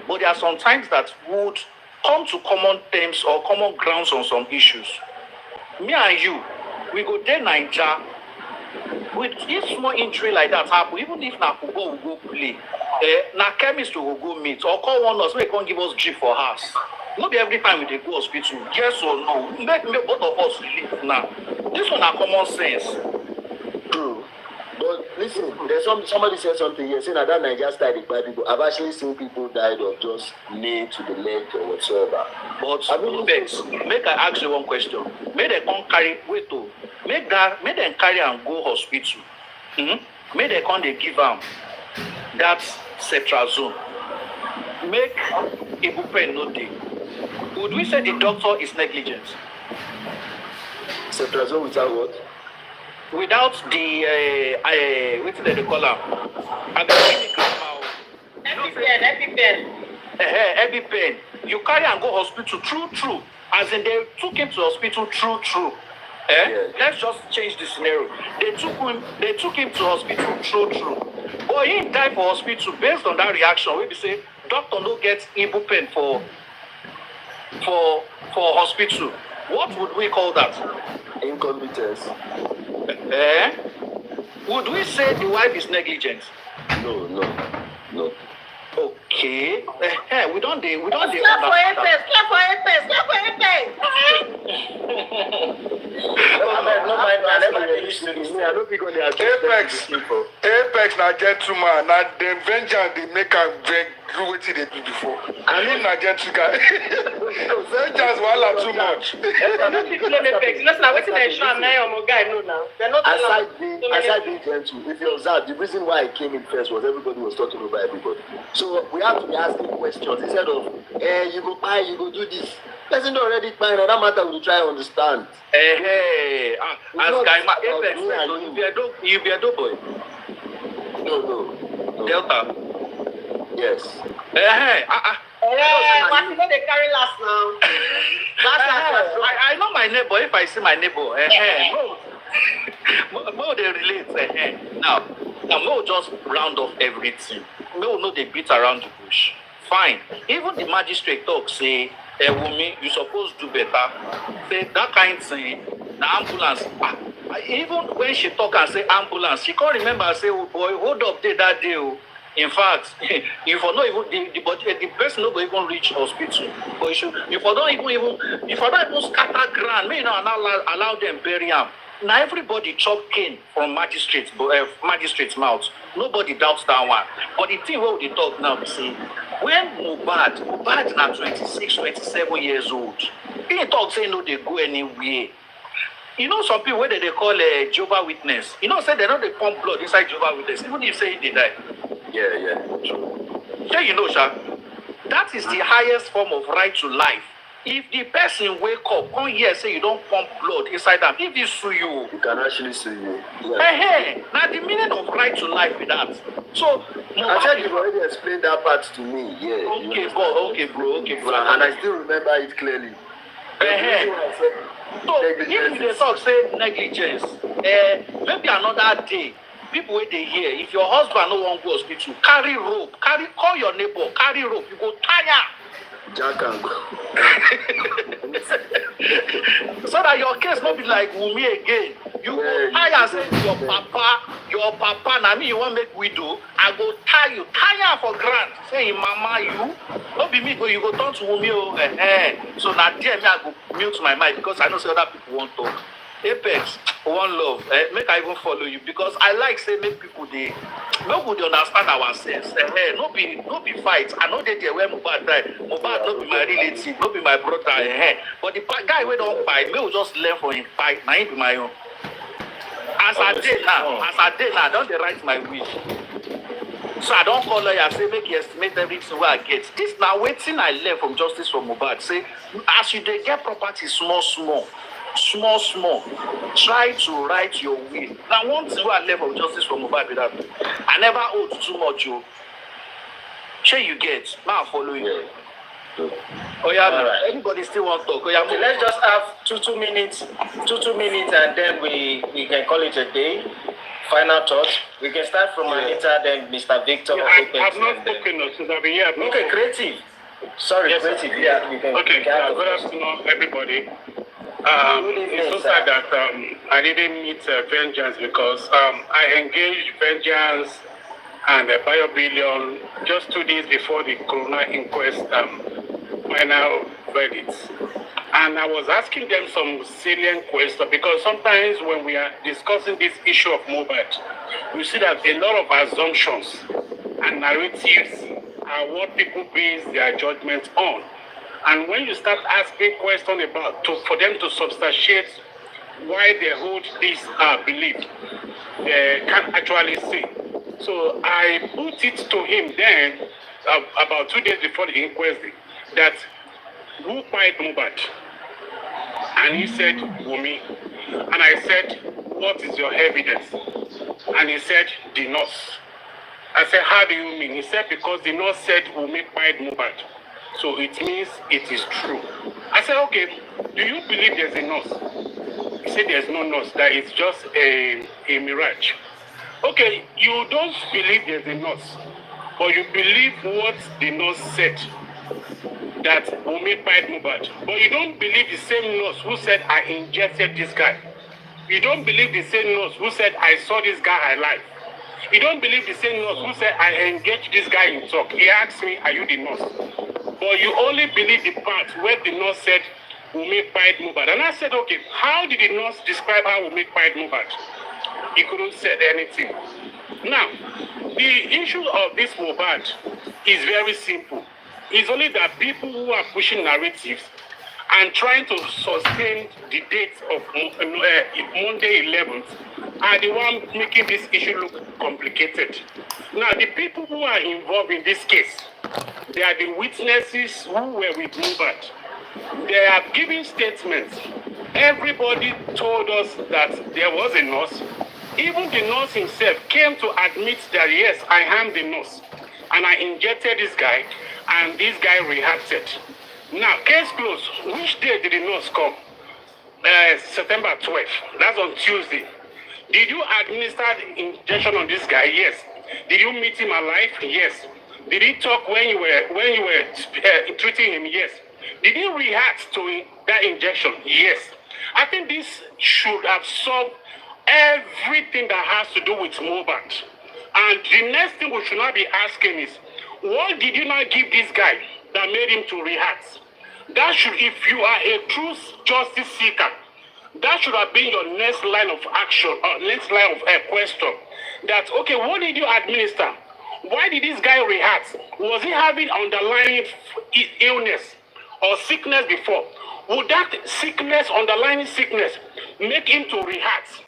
But there are some times that would come to common terms or common grounds on some issues. Me and you, we go there Naija. With if small injury like that happen, even if na football we go play, na chemist we will go meet or call one nurse wey come give us drip for house. No be every time we dey go hospital, yes or no. Make both of us relieve now. This one na common sense. True. But listen, there's somebody said something here saying that Naija style is bad people. I've actually seen people died of just knee to the leg or whatsoever. But I mean, make I ask you one question. Make them come carry make them carry and go hospital. Make them come they give them that cetrazone. Make ibuprofen no dey. Would we say the doctor is negligent? Cetrazone without what? Without the what do they call them? EpiPen. You carry and go hospital true. As in they took him to hospital true. Let's just change the scenario. They took him to hospital true. But he died for hospital based on that reaction. We say doctor no get ibuprofen for hospital. What would we call that? Incompetence. Would we say the wife is negligent? No. Okay. We don't Clap for Apex. Apex na gentleman. Na dem vengeance they make am do wetin they do before. I mean na gentleman. Vengeance wahala too much. Aside being gentle, if you observe, the reason why I came in first was everybody was talking over everybody. So we have to be asking questions instead of, you go buy, you go do this. Person don't already buy, and that matter we try to understand. As guy, Apex, you be a dope boy. No. Delta. Yes. They carry last now. I know my neighbor. If I see my neighbor, no, they relate. Now, no, just round off everything. No, they beat around the bush. Fine. Even the magistrate talk say, Omowummi, you supposed to do better. Say that kind of thing. The ambulance. Even when she talk and say ambulance, she can't remember and say, oh boy, hold up there that day. In fact, if for not even the person not even reach hospital, but if for not even scatter ground, may not allow them bury him. Now everybody chop cane from magistrate's mouth. Nobody doubts that one. But the thing what they talk now, see, when Mohbad now 26, 27 years old, he talk say no, they go anywhere. You know some people where they call a Jehovah Witness. You know say they know they pump blood inside Jehovah Witness, even if say they die. Yeah, true. Yeah, you know, Sha, that is the highest form of right to life. If the person wake up, come here, say you don't pump blood inside them, if he sue you, he can actually sue you. Yeah. Now the meaning of right to life with that. So I said you've already explained that part to me. Yeah. Okay, bro. And I still remember it clearly. So if they talk say negligence, maybe another day, people wey dey hear, if your husband no wan go hospital, carry rope, call your neighbor, carry rope, you go tire. Jack and go. So that your case no be like Wunmi again. You go tire say your papa, na me you wan make widow, I go tire for ground. Say mama you, no be me go, you go turn to Wunmi o. So na there me I go mute my mind because I know say other people wan talk. Apex, one love, make I even follow you because I like say make people dey understand ourselves. No be fight. I know they there where Mohbad die. Mohbad no be my relative, no be my brother. But the guy wey don fight, may we just learn from him fight. Na him be my own. As I dey now, I don dey write my will. So I don't call lawyer say make you estimate everything wey I get. This na wetin I learn from justice for Mohbad. Say as you dey get property small, try to write your will. Now one thing wey I learn from justice for Mohbad be that I never hold too much. Shey you get? Now I follow you. Oh yeah, right. Anybody still want to talk? Oh, yeah, okay, let's just have two minutes, and then we can call it a day. Final thoughts. We can start from Anita, then Mr. Victor. I've not spoken since I've been here. Okay, creative. Sorry, yes, creative. Yeah, you can. Okay, good afternoon, everybody. It's so sad that I didn't meet Vengeance because I engaged Vengeance and BioBillion just 2 days before the Corona inquest final verdicts. And I was asking them some salient questions because sometimes when we are discussing this issue of Mohbad, we see that a lot of assumptions and narratives are what people base their judgment on. And when you start asking questions for them to substantiate why they hold this belief, they can't actually say. So I put it to him then, about 2 days before the inquest, that who fired Mohbad? And he said, Wunmi. And I said, what is your evidence? And he said, the nurse. I said, how do you mean? He said, because the nurse said Wunmi fired Mohbad. So it means it is true. I said, okay, do you believe there's a nurse? He said there's no nurse, that it's just a mirage. Okay, you don't believe there's a nurse, but you believe what the nurse said, that Wunmi fired Mohbad. But you don't believe the same nurse who said, I injected this guy. You don't believe the same nurse who said, I saw this guy alive. You don't believe the same nurse who said, I engaged this guy in talk. He asked me, are you the nurse? But you only believe the part where the nurse said, Wunmi fired Mohbad. And I said, okay, how did the nurse describe how Wunmi fired Mohbad? He couldn't say anything. Now, the issue of this Mohbad is very simple. It's only that people who are pushing narratives and trying to sustain the date of Monday 11th are the ones making this issue look complicated. Now, the people who are involved in this case, they are the witnesses who were with Mohbad. They are giving statements. Everybody told us that there was a nurse. Even the nurse himself came to admit that, yes, I am the nurse. And I injected this guy, and this guy reacted. Now, case closed. Which day did the nurse come? September 12th. That's on Tuesday. Did you administer the injection on this guy? Yes. Did you meet him alive? Yes. Did he talk when you were treating him? Yes. Did he react to that injection? Yes. I think this should have solved everything that has to do with Mohbad. And the next thing we should not be asking is, what did you not give this guy that made him to react? That should, if you are a true justice seeker, that should have been your next line of action, or next line of question. That, okay, what did you administer? Why did this guy react? Was he having underlying illness or sickness before? Would that sickness, underlying sickness, make him to react?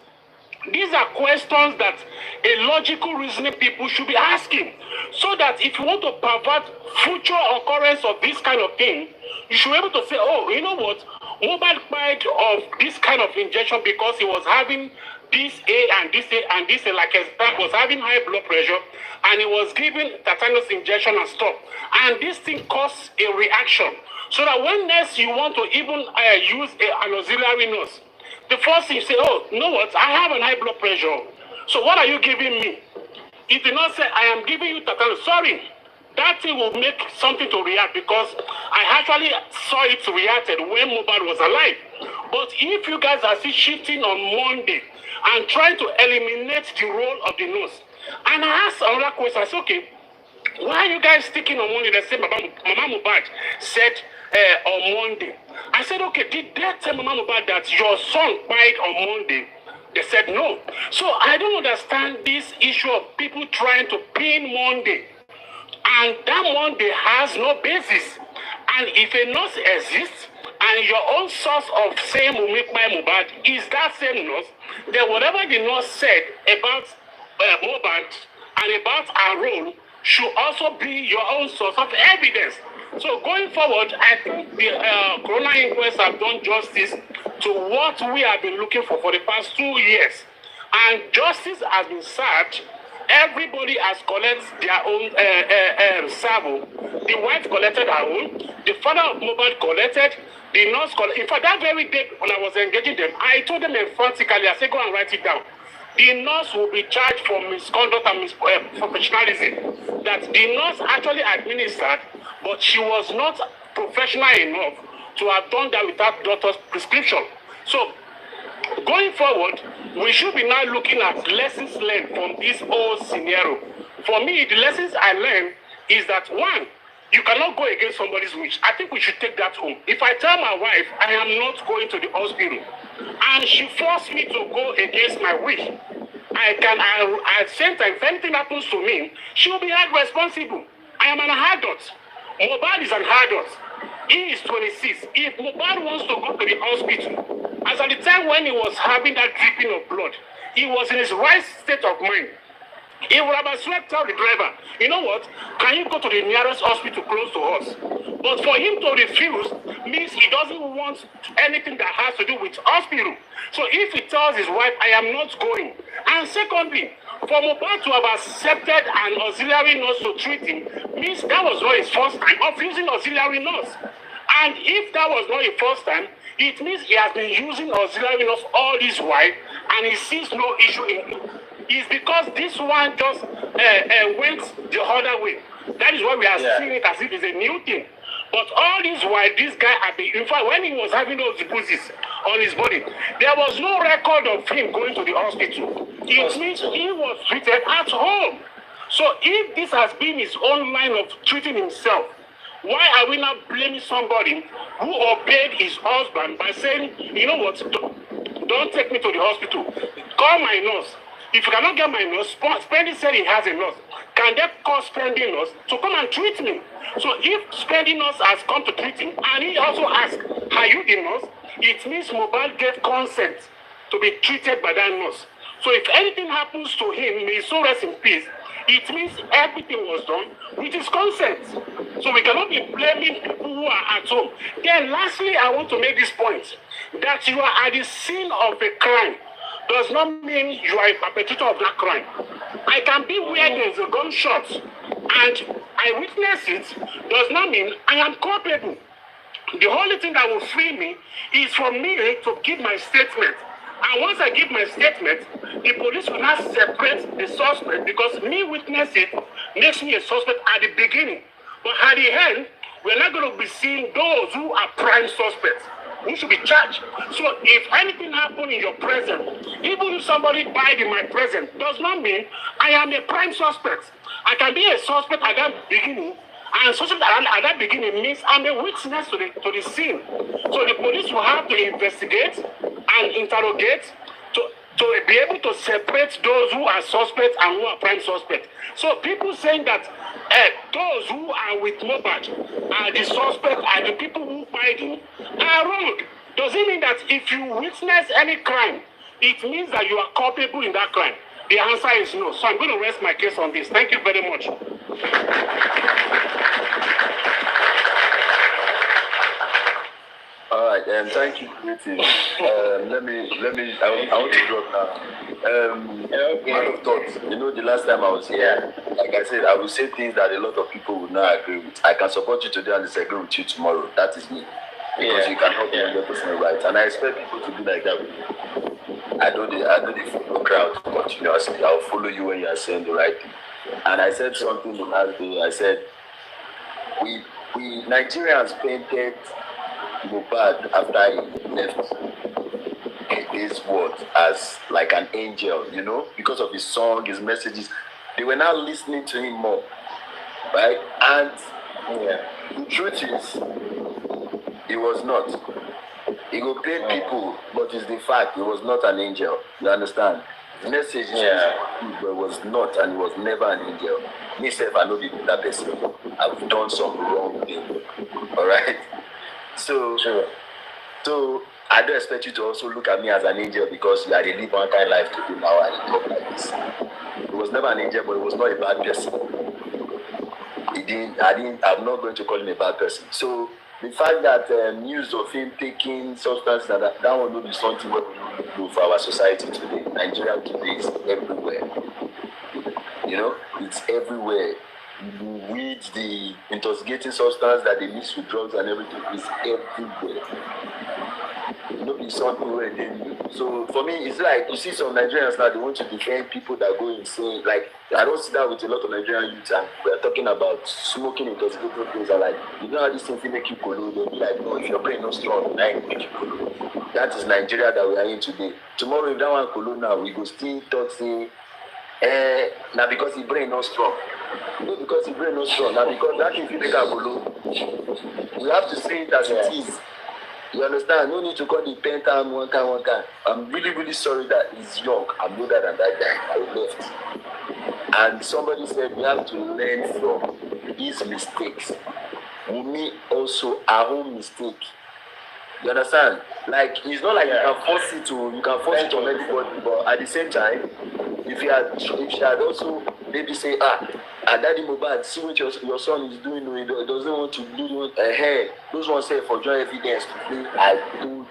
These are questions that a logical reasoning people should be asking. So that if you want to pervert future occurrence of this kind of thing, you should be able to say, oh, you know what? Mohbad died of this kind of injection because he was having this A and this A and this A, like a was having high blood pressure, and he was given tetanus injection and stuff. And this thing caused a reaction. So that when next you want to even use an auxiliary nurse, the first thing you say, oh, you know what, I have a high blood pressure. So what are you giving me? It did not say, I am giving you tetanus. Sorry, that thing will make something to react because I actually saw it reacted when Mohbad was alive. But if you guys are still shifting on Monday and trying to eliminate the role of the nurse, and I asked another question, I said, okay, why are you guys sticking on Monday? They said Mama Mohbad said on Monday. I said, okay, did they tell Mama Mohbad that your son died on Monday? They said no. So I don't understand this issue of people trying to pin Monday. And that Monday has no basis. And if a nurse exists, and your own source of saying Mohbad is that same nurse, then whatever the nurse said about Mohbad and about our role should also be your own source of evidence. So going forward, I think the Corona inquest have done justice to what we have been looking for the past 2 years. And justice has been served. Everybody has collected their own salvo. The wife collected her own. The father of Mohbad collected. The nurse collected. In fact, that very day when I was engaging them, I told them emphatically, I said, go and write it down. The nurse will be charged for misconduct and professionalism. That the nurse actually administered, but she was not professional enough to have done that without doctor's prescription. So, going forward, we should be now looking at lessons learned from this whole scenario. For me, the lessons I learned is that, one, you cannot go against somebody's wish. I think we should take that home. If I tell my wife I am not going to the hospital, and she forced me to go against my wish, at the same time, if anything happens to me, she will be held responsible. I am an adult. Mohbad is an adult. He is 26. If Mohbad wants to go to the hospital, as at the time when he was having that dripping of blood, he was in his right state of mind. He would have swept out the driver. You know what? Can you go to the nearest hospital close to us? But for him to refuse means he doesn't want anything that has to do with hospital. So if he tells his wife, I am not going. And secondly, for Mohbad to have accepted an auxiliary nurse to treat him means that was not his first time of using auxiliary nurse. And if that was not his first time, it means he has been using auxiliary nurse all this while and he sees no issue in it. It's because this one just went the other way. That is why we are seeing it as if it's a new thing. But all this while, this guy had been, in fact, when he was having those bruises on his body, there was no record of him going to the hospital. It means he was treated at home. So if this has been his own line of treating himself, why are we not blaming somebody who obeyed his husband by saying, you know what, don't take me to the hospital, call my nurse. If you cannot get my nurse, Spendy said he has a nurse. Can they call Spendy nurse to come and treat me? So if Spendy nurse has come to treat him, and he also asked, are you the nurse? It means Mohbad gave consent to be treated by that nurse. So if anything happens to him, may he so rest in peace, it means everything was done with his consent. So we cannot be blaming people who are at home. Then lastly, I want to make this point, that you are at the scene of a crime does not mean you are a perpetrator of that crime. I can be where there is a gunshot and I witness it, does not mean I am culpable. The only thing that will free me is for me to give my statement. And once I give my statement, the police will not separate the suspect because me witness it makes me a suspect at the beginning. But at the end, we're not going to be seeing those who are prime suspects who should be charged. So if anything happened in your presence, even if somebody died in my presence, does not mean I am a prime suspect. I can be a suspect at that beginning, and suspect at that beginning means I'm a witness to the scene. So the police will have to investigate and interrogate to be able to separate those who are suspects and who are prime suspects. So people saying that those who are with Mohbad are the suspects and the people who fight him are wrong. Does it mean that if you witness any crime, it means that you are culpable in that crime? The answer is no. So I'm going to rest my case on this. Thank you very much. All right. right. Thank you, Pretty. Let me. I want to drop now. Man of thoughts. You know, the last time I was here, like I said, I will say things that a lot of people would not agree with. I can support you today and disagree with you tomorrow. That is me. Because you cannot be 100% right, and I expect people to be like that with me. I know the follow crowd continuously. I'll follow you when you are saying the right thing. And I said something the last day. I said we Nigerians painted Mohbad after he left this world as like an angel, you know, because of his song, his messages. They were now listening to him more, right? And the truth is, he was not. He will paint people, but it's the fact he was not an angel. You understand? The message is but was not, and he was never an angel. Myself, I know that person. I've done some wrong thing. All right. So I don't expect you to also look at me as an angel because you had to live one kind of life today now and you talk like this. He was never an angel, but he was not a bad person. I'm not going to call him a bad person. So the fact that news of him taking substance that one will be something what we do for our society today. Nigeria today is everywhere. You know, it's everywhere. Weed, the intoxicating substance that they mix with drugs and everything is everywhere. You know, it's something where they do. So for me, it's like you see some Nigerians now, they want to defend people that go insane. Like I don't see that with a lot of Nigerian youth, and we're talking about smoking intoxicating things. And like, you know how this thing make you colo? They'll be like, no, if your brain not strong, now it make you colo. That is Nigeria that we are in today. Tomorrow, if that one colo now, we go still talk say, now because the brain not strong. No, because the brain not strong. Now because that if you make a colo, we have to say it as it is. You understand? No need to call the pen time one time. I'm really, really sorry that he's young. I'm older than that guy. I left. And somebody said we have to learn from his mistakes. Wunmi also our own mistake. You understand? Like it's not like you can force it on anybody, but at the same time, if she had also maybe say, Daddy Mohbad, see what your son is doing, he doesn't want to do it. Those ones say for joint evidence to play, I do.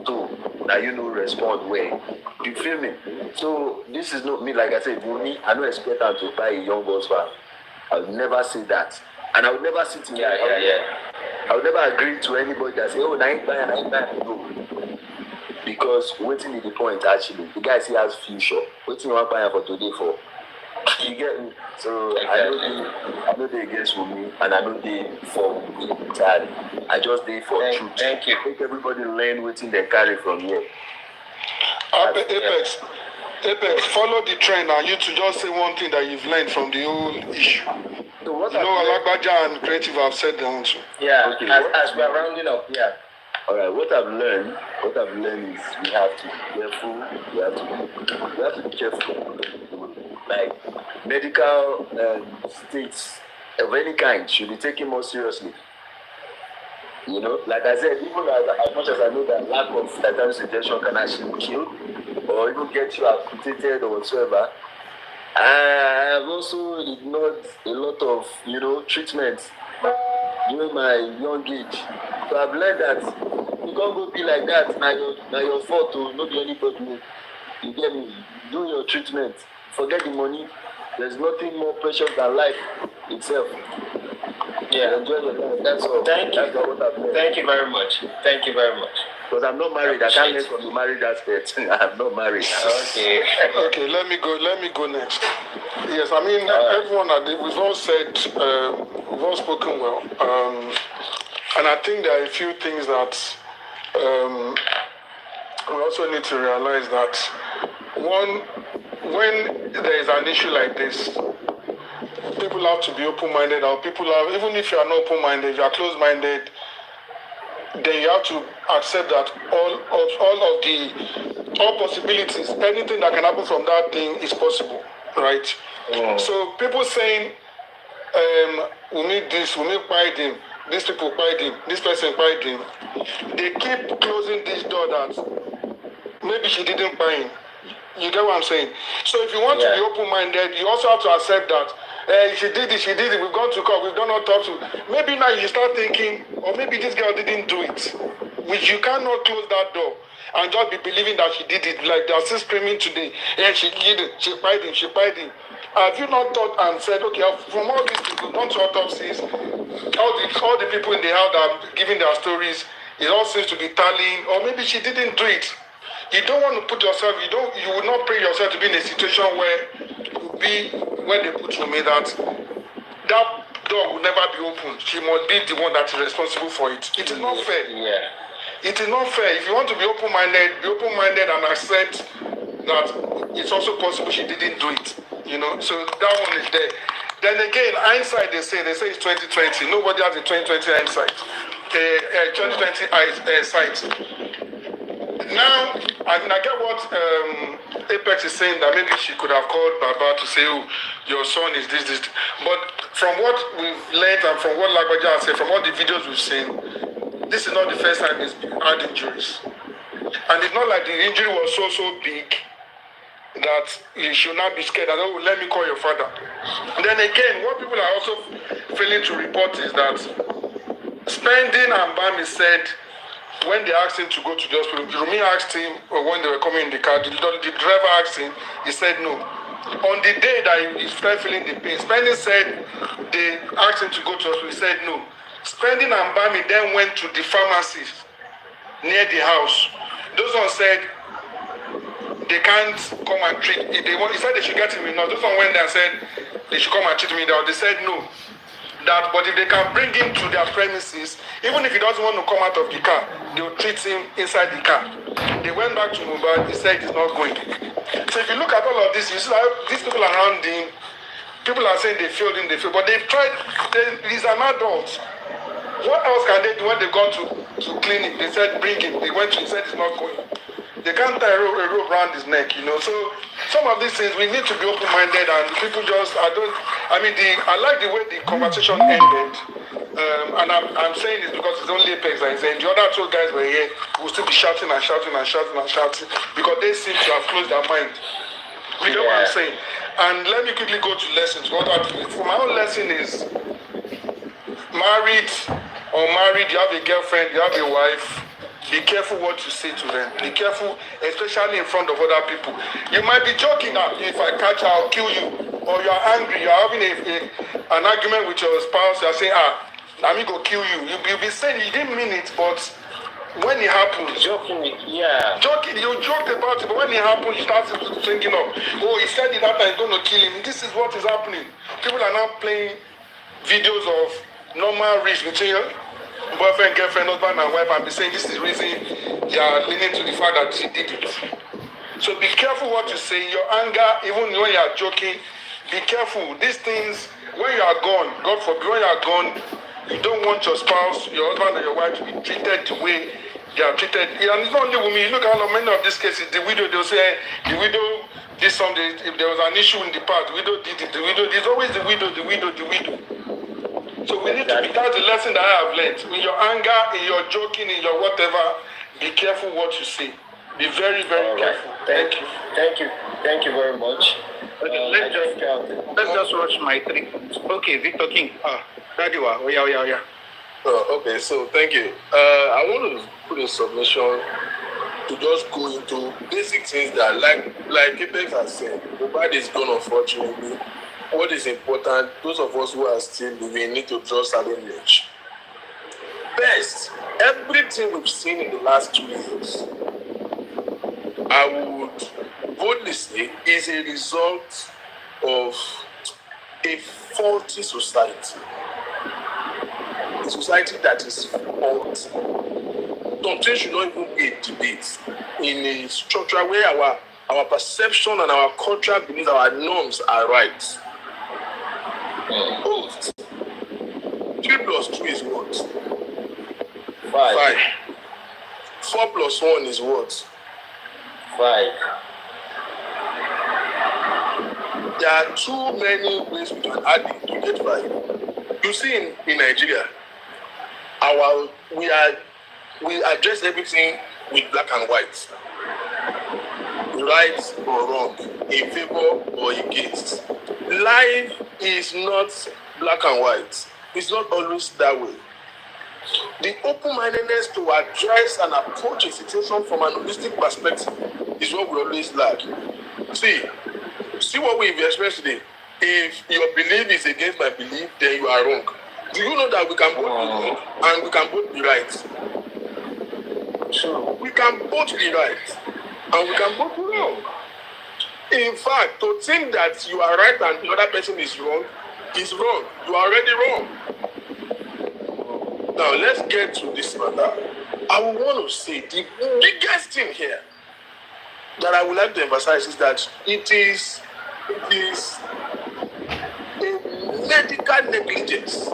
So now you know respond well. You feel me? So this is not me, like I said, Wunmi, I don't expect her to buy a young boss fan. I would never say that. And I would never sit in I would never agree to anybody that say, oh, I ain't buying. No. Because waiting is the point actually. The guy say has future. Waiting you want buying for today for. You get me? So I know they against me and I know they for me entirely. I just did for truth. Thank you. Make everybody learn waiting they carry from here. Apex, follow the trend and you to just say one thing that you've learned from the whole issue. So what Alagbaja and Creative have said the answer. Yeah, okay. As we're rounding up, All right, what I've learned is we have to be careful. We have to be careful. Like medical states of any kind should be taken more seriously. You know, like I said, even as much as I know that lack of tetanus injection can actually kill or even get you amputated or whatsoever, I have also ignored a lot of, treatments during my young age. So I've learned that you can't go be like that. Now your fault to not be anybody. You get me? Do your treatment. Forget the money. There's nothing more precious than life itself. Yeah. Enjoy your life. That's all. Thank you. Thank you very much. Because I'm not married. I can't let from the married aspect. I'm not married. Okay. Okay, let me go next. Yes, I mean everyone we've all said we've all spoken well. And I think there are a few things that we also need to realize that one, when there is an issue like this, people have to be open-minded, or even if you are not open-minded, if you are closed-minded, then you have to accept that all possibilities, anything that can happen from that thing is possible, right? So people saying, we need this, we need buy him, these people buy him, this person buy him, they keep closing this door that maybe she didn't buy him. You get what I'm saying? So if you want to be open-minded, you also have to accept that she did it, we've gone to court, we've done autopsy. Maybe now you start thinking, or maybe this girl didn't do it. Which you cannot close that door and just be believing that she did it. Like they are still screaming today, yeah, she did it, she fired him, she fired him. Have you not thought and said, okay, from all these people, done to autopsies, all the people in the house that are giving their stories, it all seems to be tallying, or maybe she didn't do it. You don't want to put yourself, you would not pray yourself to be in a situation where you be when they put you in that door will never be opened. She must be the one that is responsible for it. It is not fair. Yeah. It is not fair. If you want to be open-minded and accept that it's also possible she didn't do it. You know, so that one is there. Then again, hindsight, they say it's 2020. Nobody has a 2020 hindsight. 2020 sight. Now, I get what Apex is saying, that maybe she could have called Baba to say, oh, your son is this. But from what we've learned and from what Lagbaja has said, from all the videos we've seen, this is not the first time he's had injuries. And it's not like the injury was so big that you should not be scared. And oh, let me call your father. And then again, what people are also failing to report is that Spending and Bami said, when they asked him to go to the hospital, Rumi asked him, or when they were coming in the car, the driver asked him, he said no. On the day that he started feeling the pain, Spending said they asked him to go to the hospital, he said no. Spending and Bami then went to the pharmacy near the house. Those ones said they can't come and treat. He said they should get him enough. Those ones went there and said they should come and treat me. They said no. But if they can bring him to their premises, even if he doesn't want to come out of the car, they will treat him inside the car. They went back to Mumbai, he said he's not going. So if you look at all of this, you see that these people around him, people are saying they failed him, but they've tried, he's an adult. What else can they do when they got to clinic? They said bring him, they went to, he said he's not going. They can't tie a rope around his neck, you know. So some of these things we need to be open-minded, and people just I like the way the conversation ended, and I'm saying this because it's only Apex that is saying. The other two guys were here, will still be shouting because they seem to have closed their mind. You know what I'm saying? And let me quickly go to lessons. For my own lesson is married, you have a girlfriend, you have a wife. Be careful what you say to them. Be careful, especially in front of other people. You might be joking that if I catch you, I'll kill you. Or you're angry, you're having an argument with your spouse, you're saying, let me go kill you. You'll be saying you didn't mean it, but when it happens, Joking, you joked about it, but when it happens, you start thinking of, oh, he said it after he's going to kill him. This is what is happening. People are now playing videos of normal risk between boyfriend, girlfriend, husband and wife, and be saying this is the reason you are leaning to the fact that she did it. So be careful what you say. Your anger, even when you are joking, be careful. These things, when you are gone, God forbid, when you are gone, you don't want your spouse, your husband or your wife to be treated the way they are treated. And it's not only women. You look at many of these cases, the widow, they'll say, the widow did something. If there was an issue in the past, the widow did it. There's always the widow. So we need to be, that's the lesson that I have learned. In your anger, in your joking, in your whatever, be careful what you say. Be very, very careful. Thank you very much. Okay, let's just watch my 3 points. Okay, Victor King. Yeah. Okay, so thank you. I want to put a submission to just go into basic things that, like Apex has said, nobody is gone, unfortunately. What is important, those of us who are still living need to draw certain age. First, everything we've seen in the last 2 years, I would boldly say, is a result of a faulty society. A society that is faulty. Something should not even be a debate in a structure where our perception and our cultural beliefs, our norms are right. 3 plus 2 is what? 5. 4 plus 1 is what? 5. There are too many ways we can add it to get 5. You see, in Nigeria, we address everything with black and white, right or wrong. in favor or against. Life is not black and white. It's not always that way. The open-mindedness to address and approach a situation from an holistic perspective is what we always lack. See what we've expressed today. If your belief is against my belief, then you are wrong. Do you know that we can both be wrong and we can both be right? So we can both be right and we can both be wrong. In fact, to think that you are right and the other person is wrong is wrong. You are already wrong. Now let's get to this matter. I want to say the biggest thing here that I would like to emphasize is that it is a medical negligence.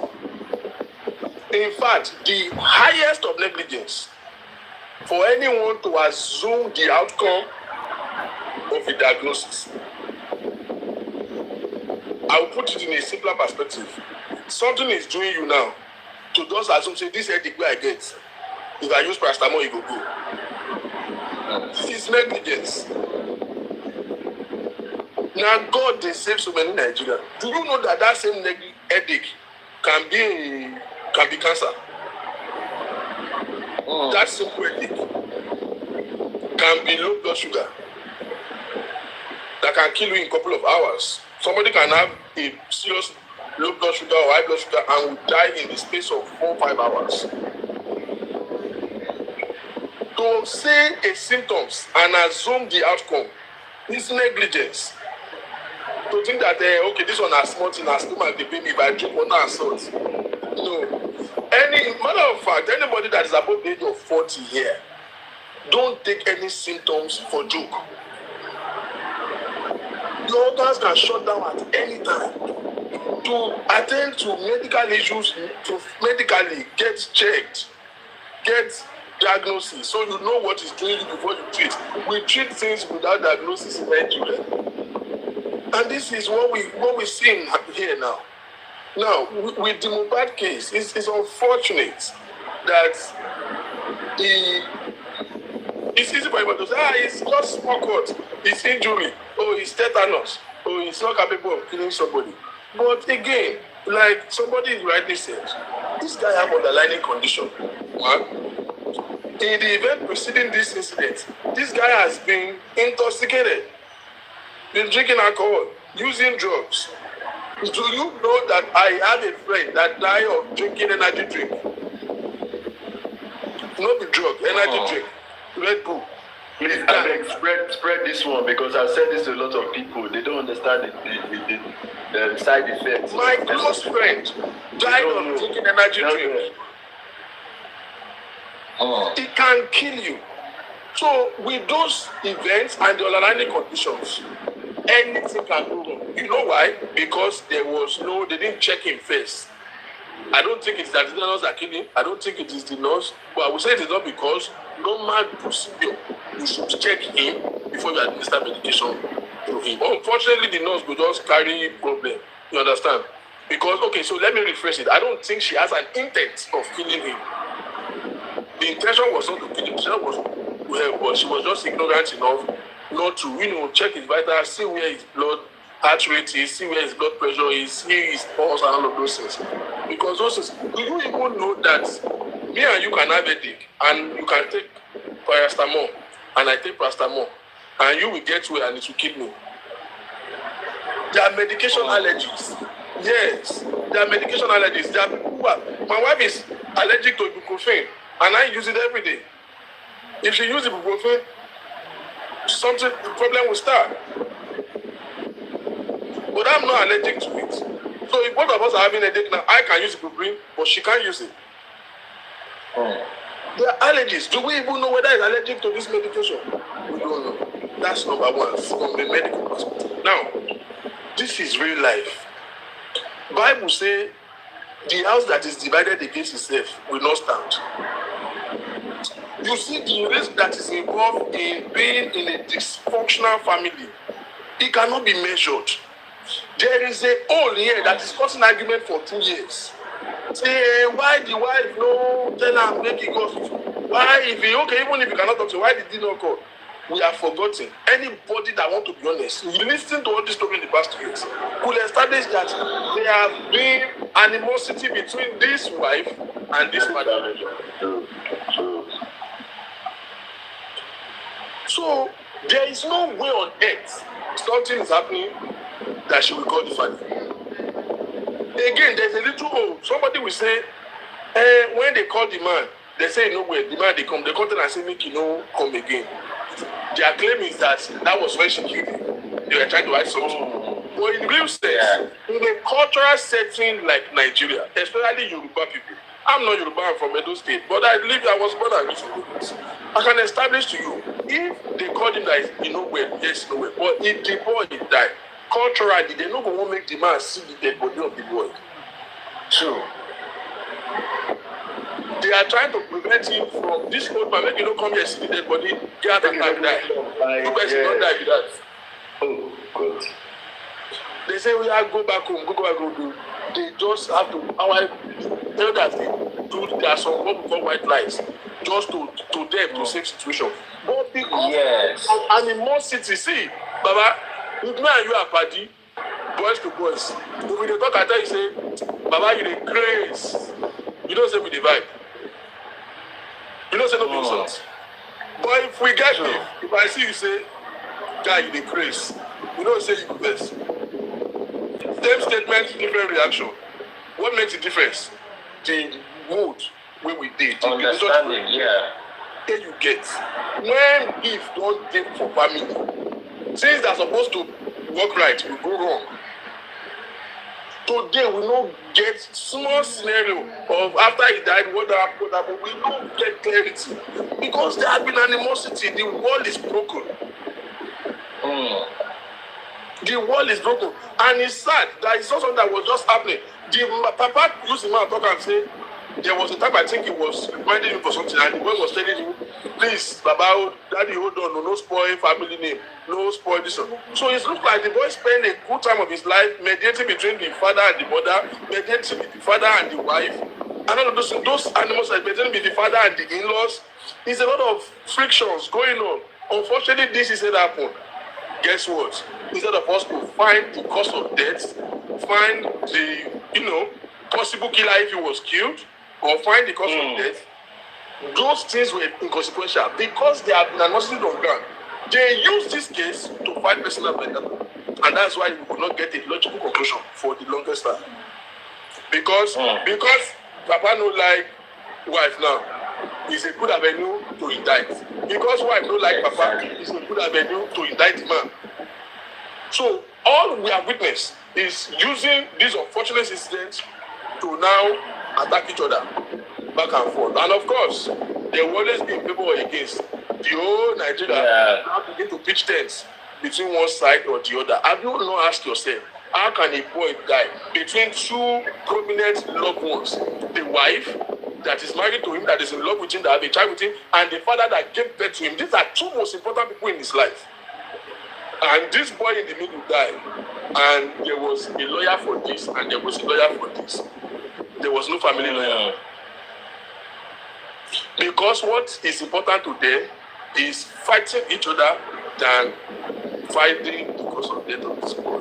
In fact, the highest of negligence for anyone to assume the outcome of a diagnosis. I will put it in a simpler perspective. Something is doing you now to just assume, say, this headache where I get, if I use paracetamol, it will go. This is negligence. Now, God, they save so many Nigerians. Do you know that same headache can be cancer? That simple headache can be low blood sugar that can kill you in a couple of hours. Somebody can have a serious low blood sugar or high blood sugar and will die in the space of 4 or 5 hours. To say a symptoms and assume the outcome is negligence. To think that okay, this one has small in our stomach, they pay me if I drink water and salt. No. Matter of fact, anybody that is above the age of 40 here, don't take any symptoms for joke. Your organs can shut down at any time. To attend to medical issues, to medically get checked, get diagnosis, so you know what is doing you before you treat. We treat things without diagnosis in Nigeria. And this is what we see here now. Now, with the Mohbad case, it's unfortunate that it's easy for everybody to say, it's just small cut, it's injury, it's tetanus, it's not capable of killing somebody. But again, like somebody rightly said, this guy has underlying condition. One, in the event preceding this incident, this guy has been intoxicated, been drinking alcohol, using drugs. Do you know that I have a friend that died of drinking energy drink? Not the drug, energy drink, Red Bull. Please, spread this one because I've said this to a lot of people. They don't understand the side effects. My close friend died of drinking energy drink. It can kill you. So with those events and the underlying conditions, anything can go wrong. You know why? Because they didn't check him first. I don't think it's that the nurse that killed him. I don't think it is the nurse. But I would say it is not because normal procedure. You should check him before you administer medication to him. Unfortunately, the nurse will just carry problem. You understand? Because, okay, so let me rephrase it. I don't think she has an intent of killing him. The intention was not to kill him. She was well, but she was just ignorant enough not to, check his vitals, see where his blood heart rate is, see where his blood pressure is, see his pulse and all of those things. Because those things, do you even know that me and you can have a headache and you can take paracetamol and I take paracetamol and you will get well and it will kill me? There are medication allergies. Yes, there are medication allergies. There are people who are, my wife is allergic to ibuprofen and I use it every day. If she uses ibuprofen, the problem will start. But I'm not allergic to it. So if both of us are having a headache now, I can use ibuprofen, but she can't use it. There are allergies. Do we even know whether it's allergic to this medication? We don't know. That's number one from the medical perspective. Now, this is real life. Bible says the house that is divided against itself will not stand. You see the risk that is involved in being in a dysfunctional family. It cannot be measured. There is a hole here that is causing argument for 2 years. Say, why the wife no tell her make it go? Why, even if you cannot talk to, why did he not call? we have forgotten. Anybody that want to be honest, listening to all this story in the past 2 years, could establish that there have been animosity between this wife and this father. So there is no way on earth something is happening that she will call the father. Again, there's a little hope. Somebody will say, when they call the man, they say nowhere. The man they come and say make you know come again. Their claim is that was when she killed him. They were trying to hide something. But in real sense, in a cultural setting like Nigeria, especially Yoruba people, I'm not Yoruba, I'm from Edo State, but I was born and raised in Lagos. I can establish to you, if they called him that is nowhere, yes, nowhere. But if the boy died, culturally, they no go want make the man see the dead body of the boy. True. They are trying to prevent him from this old man. Make you don't come here see the dead body, get out and die. You guys don't die with that. Oh, God. They say we have go back home, go back home. They just have to. Our elders do. There are some what we call white lies, just to them to save situation. But because of animosity, see, Baba, if me and you are party, boys to boys. If we dey talk, I tell you say, Baba, you dey grace. You don't say we dey vibe. You don't say no big sense. But if we get beef, if I see you say, guy, you dey grace, you don't say you best. Same statement, different reaction. What makes the difference? The mood where we did. Understanding, Then you get. When beef don't get for family, things that are supposed to work right will go wrong. Today we don't get small scenario of after he died, what happened, we don't get clarity. Because there has been animosity, the wall is broken. The wall is broken. And it's sad that it's not something that was just happening. The papa used the man talk and say, there was a time I think he was reminding him for something, and the boy was telling him, please, Baba, daddy, hold on, no spoil family name, no spoil this one. So it looks like the boy spent a good time of his life mediating between the father and the mother, mediating with the father and the wife, and all of those animals are mediating with the father and the in-laws. There's a lot of frictions going on. Unfortunately, this is what happened. Guess what? Instead of us to find the cause of death, find the, possible killer if he was killed, or find the cause of death, those things were inconsequential because they have been announced on ground. They used this case to fight personal vendetta, and that's why we could not get a logical conclusion for the longest time. Because Papa no like wife now is a good avenue to indict. Because wife no like Papa is a good avenue to indict the man. So all we have witnessed is using these unfortunate incidents to now attack each other back and forth. And of course, there will always be people or against. The whole Nigeria now begin to pitch tents between one side or the other. Have you not asked yourself, how can a boy die between two prominent loved ones? The wife that is married to him, that is in love with him, that have a child with him, and the father that gave birth to him. These are two most important people in his life. And this boy in the middle died. And there was a lawyer for this, and there was a lawyer for this. There was no family lawyer. Because what is important to them is fighting each other than fighting because of death of this boy.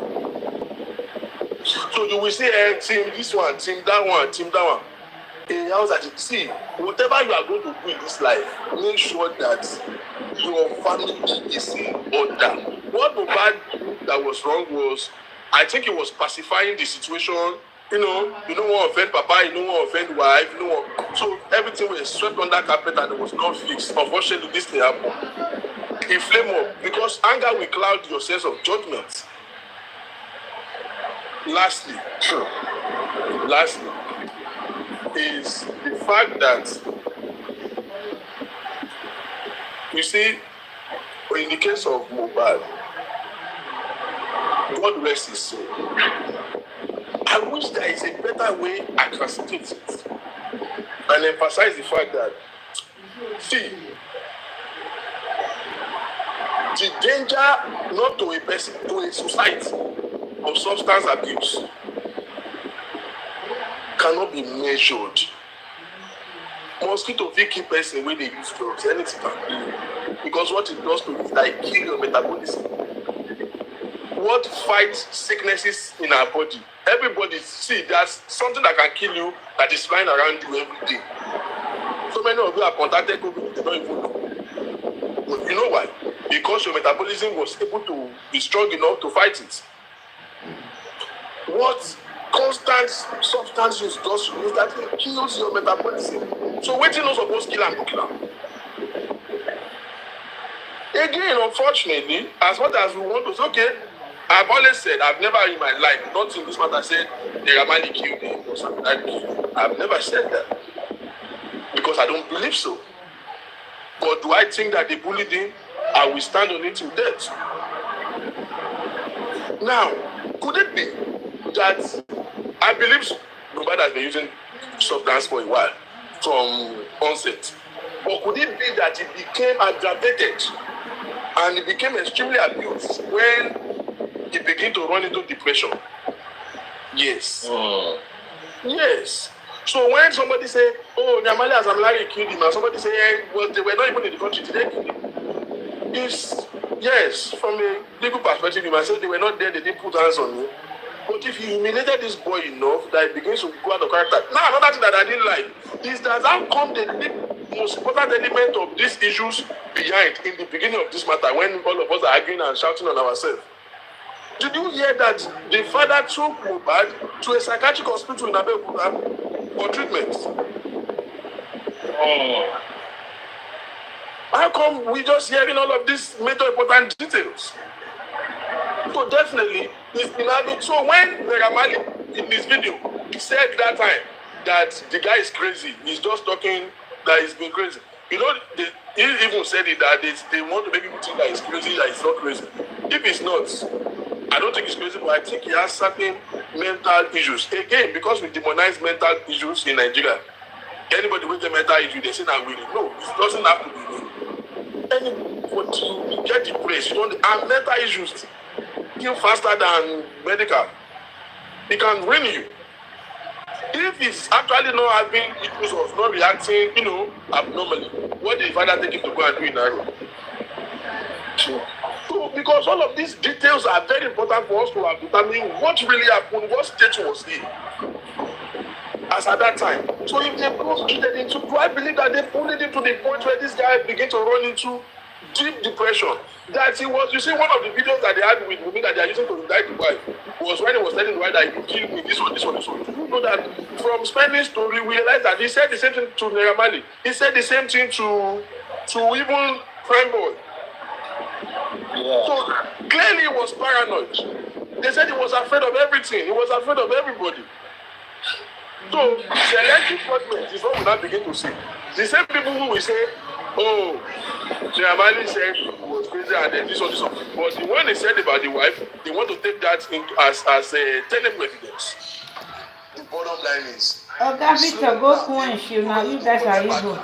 So you will see team this one, team that one, team that one. How's that? See, whatever you are going to do in this life, make sure that your family is in order. What Mohbad that was wrong was, I think he was pacifying the situation. You don't want to offend Papa, you don't want to offend wife, you don't want. So everything was swept under carpet and it was not fixed. Unfortunately, this thing happened. It flame up because anger will cloud your sense of judgment. Lastly, is the fact that you see, in the case of Mohbad, God rest his soul. I wish there is a better way I can state it and emphasize the fact that, see, the danger not to a person, to a society of substance abuse cannot be measured. Mosquito fit kill person when they use drugs, anything can kill. because what it does to you is like kill your metabolism. What fights sicknesses in our body? Everybody see there's something that can kill you that is flying around you every day. So many of you have contacted COVID, they don't even know. But you know why? Because your metabolism was able to be strong enough to fight it. What constant substance use does is that it kills your metabolism. So wetin no suppose kill am go kill am. Again, unfortunately, as much as we want to say, okay, I've always said, I've never in my life, not in this matter, said the Ramali killed him or something like that. I've never said that because I don't believe so. But do I think that they bullied him? I will stand on it till death. Now, could it be that I believe Mohbad has been using substance for a while from onset? But could it be that it became aggravated and it became extremely abused when he began to run into depression? Yes. Yes. So when somebody say, oh, Nyamali Azamlari killed him, and somebody say, hey, well, they were not even in the country, did they kill him? Yes, from a legal perspective, you might say they were not there, they didn't put hands on him. But if you humiliated this boy enough that it begins to go out of character. Now, another thing that I didn't like is that how come the most important element of these issues behind in the beginning of this matter when all of us are arguing and shouting on ourselves. Did you hear that the father took Mohbad to a psychiatric hospital in Abeokuta for treatment? How come we just hearing all of these major important details? So definitely, it's been having. So when Ramali in this video said that time that the guy is crazy, he's just talking that he's been crazy. You know, he even said it that they want to make people think that he's crazy, that he's not crazy. If he's not, I don't think he's crazy, but I think he has certain mental issues. Again, because we demonize mental issues in Nigeria, anybody with a mental issue, they say that really. No, it doesn't have to be. Anybody you get depressed, you don't. And mental issues kill faster than medical. It can ruin you. If it's actually not having issues of not reacting, abnormally, what did the father take him to go and do in Nairobi? So, because all of these details are very important for us to have determined what really happened, what stage was he as at that time. So if they prosecuted him, so do I believe that they pulled him to the point where this guy began to run into deep depression? That he was, you see, one of the videos that they had with me that they are using to indict the wife was when he was telling the wife that he killed me, this one. Do you know that from spending story, we realized that he said the same thing to Naira Marley. He said the same thing to even Prime Boy. Yeah. So clearly he was paranoid. They said he was afraid of everything. He was afraid of everybody. So selective judgment is what we now begin to see. The same people who will say, oh, Jamali said he was crazy and then this one. But the one they said about the wife, they want to take that as a tenable evidence. The bottom line is, Victor, go quench you now. You guys are evil.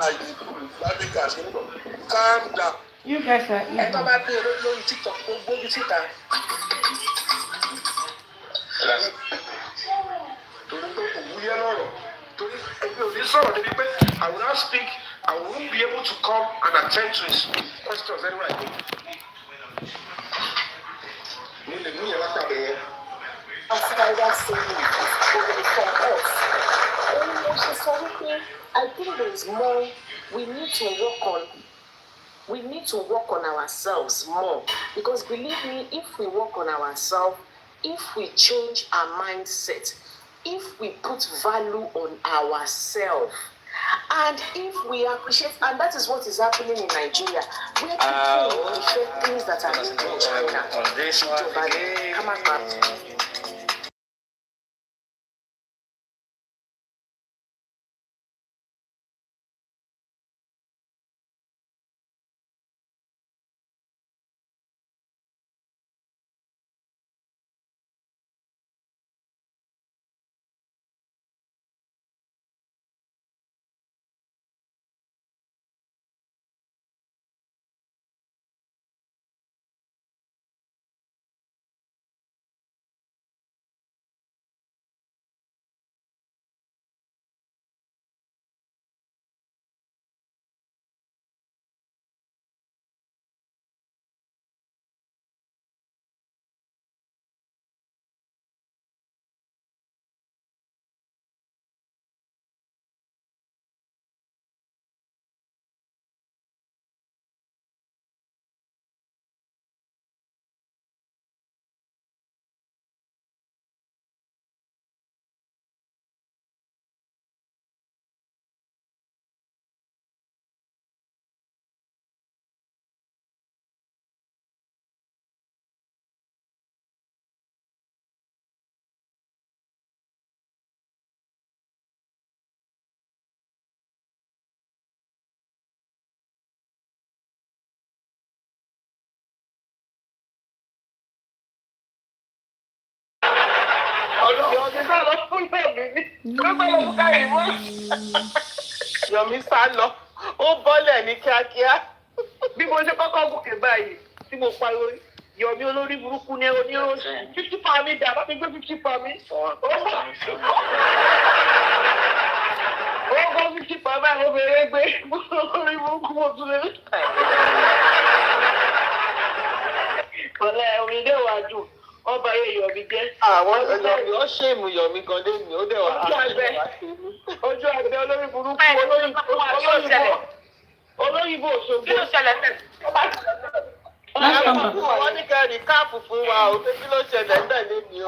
Calm down. You guys are evil. I will not speak. I won't be able to come and attend to his questions anyway. I think there is more we need to work on. We need to work on ourselves more, because believe me, if we work on ourselves, if we change our mindset, if we put value on ourselves, and if we appreciate, and that is what is happening in Nigeria, where people appreciate things that are in China. Come on, Yomi sá lọ fún Yomi ní. Gbogbo ọmọ káyìí wọ́n. Yomi sá lọ. Ó bọ́lẹ̀ ní kíákíá. Bí mo ṣe kọ́kọ́ gòkè báyìí tí mo pariwo Yomi olórí burúkú ní oníròsì 50 pa mí dà bá mi gbé 50 pa mí. Ó gbọ́ 50 pa báyìí ó bẹ̀rẹ̀ gbé olórí burúkú mo tún lé. Kọ́lá orin dé wá dùn ọba yẹ Yomi jẹ́. Àwọn Yomi ó ṣèmù Yomi gan lẹ́yìn ó dẹ̀ wá. Ojú àgbẹ̀ olórí burúkú olóyìnbó Òṣogbo. Kí ló ṣẹlẹ̀ fẹ́? Wọ́n ní kẹ́rì káàpù fún wa ò pé kí ló ṣẹlẹ̀ ń tẹ̀lé mi o.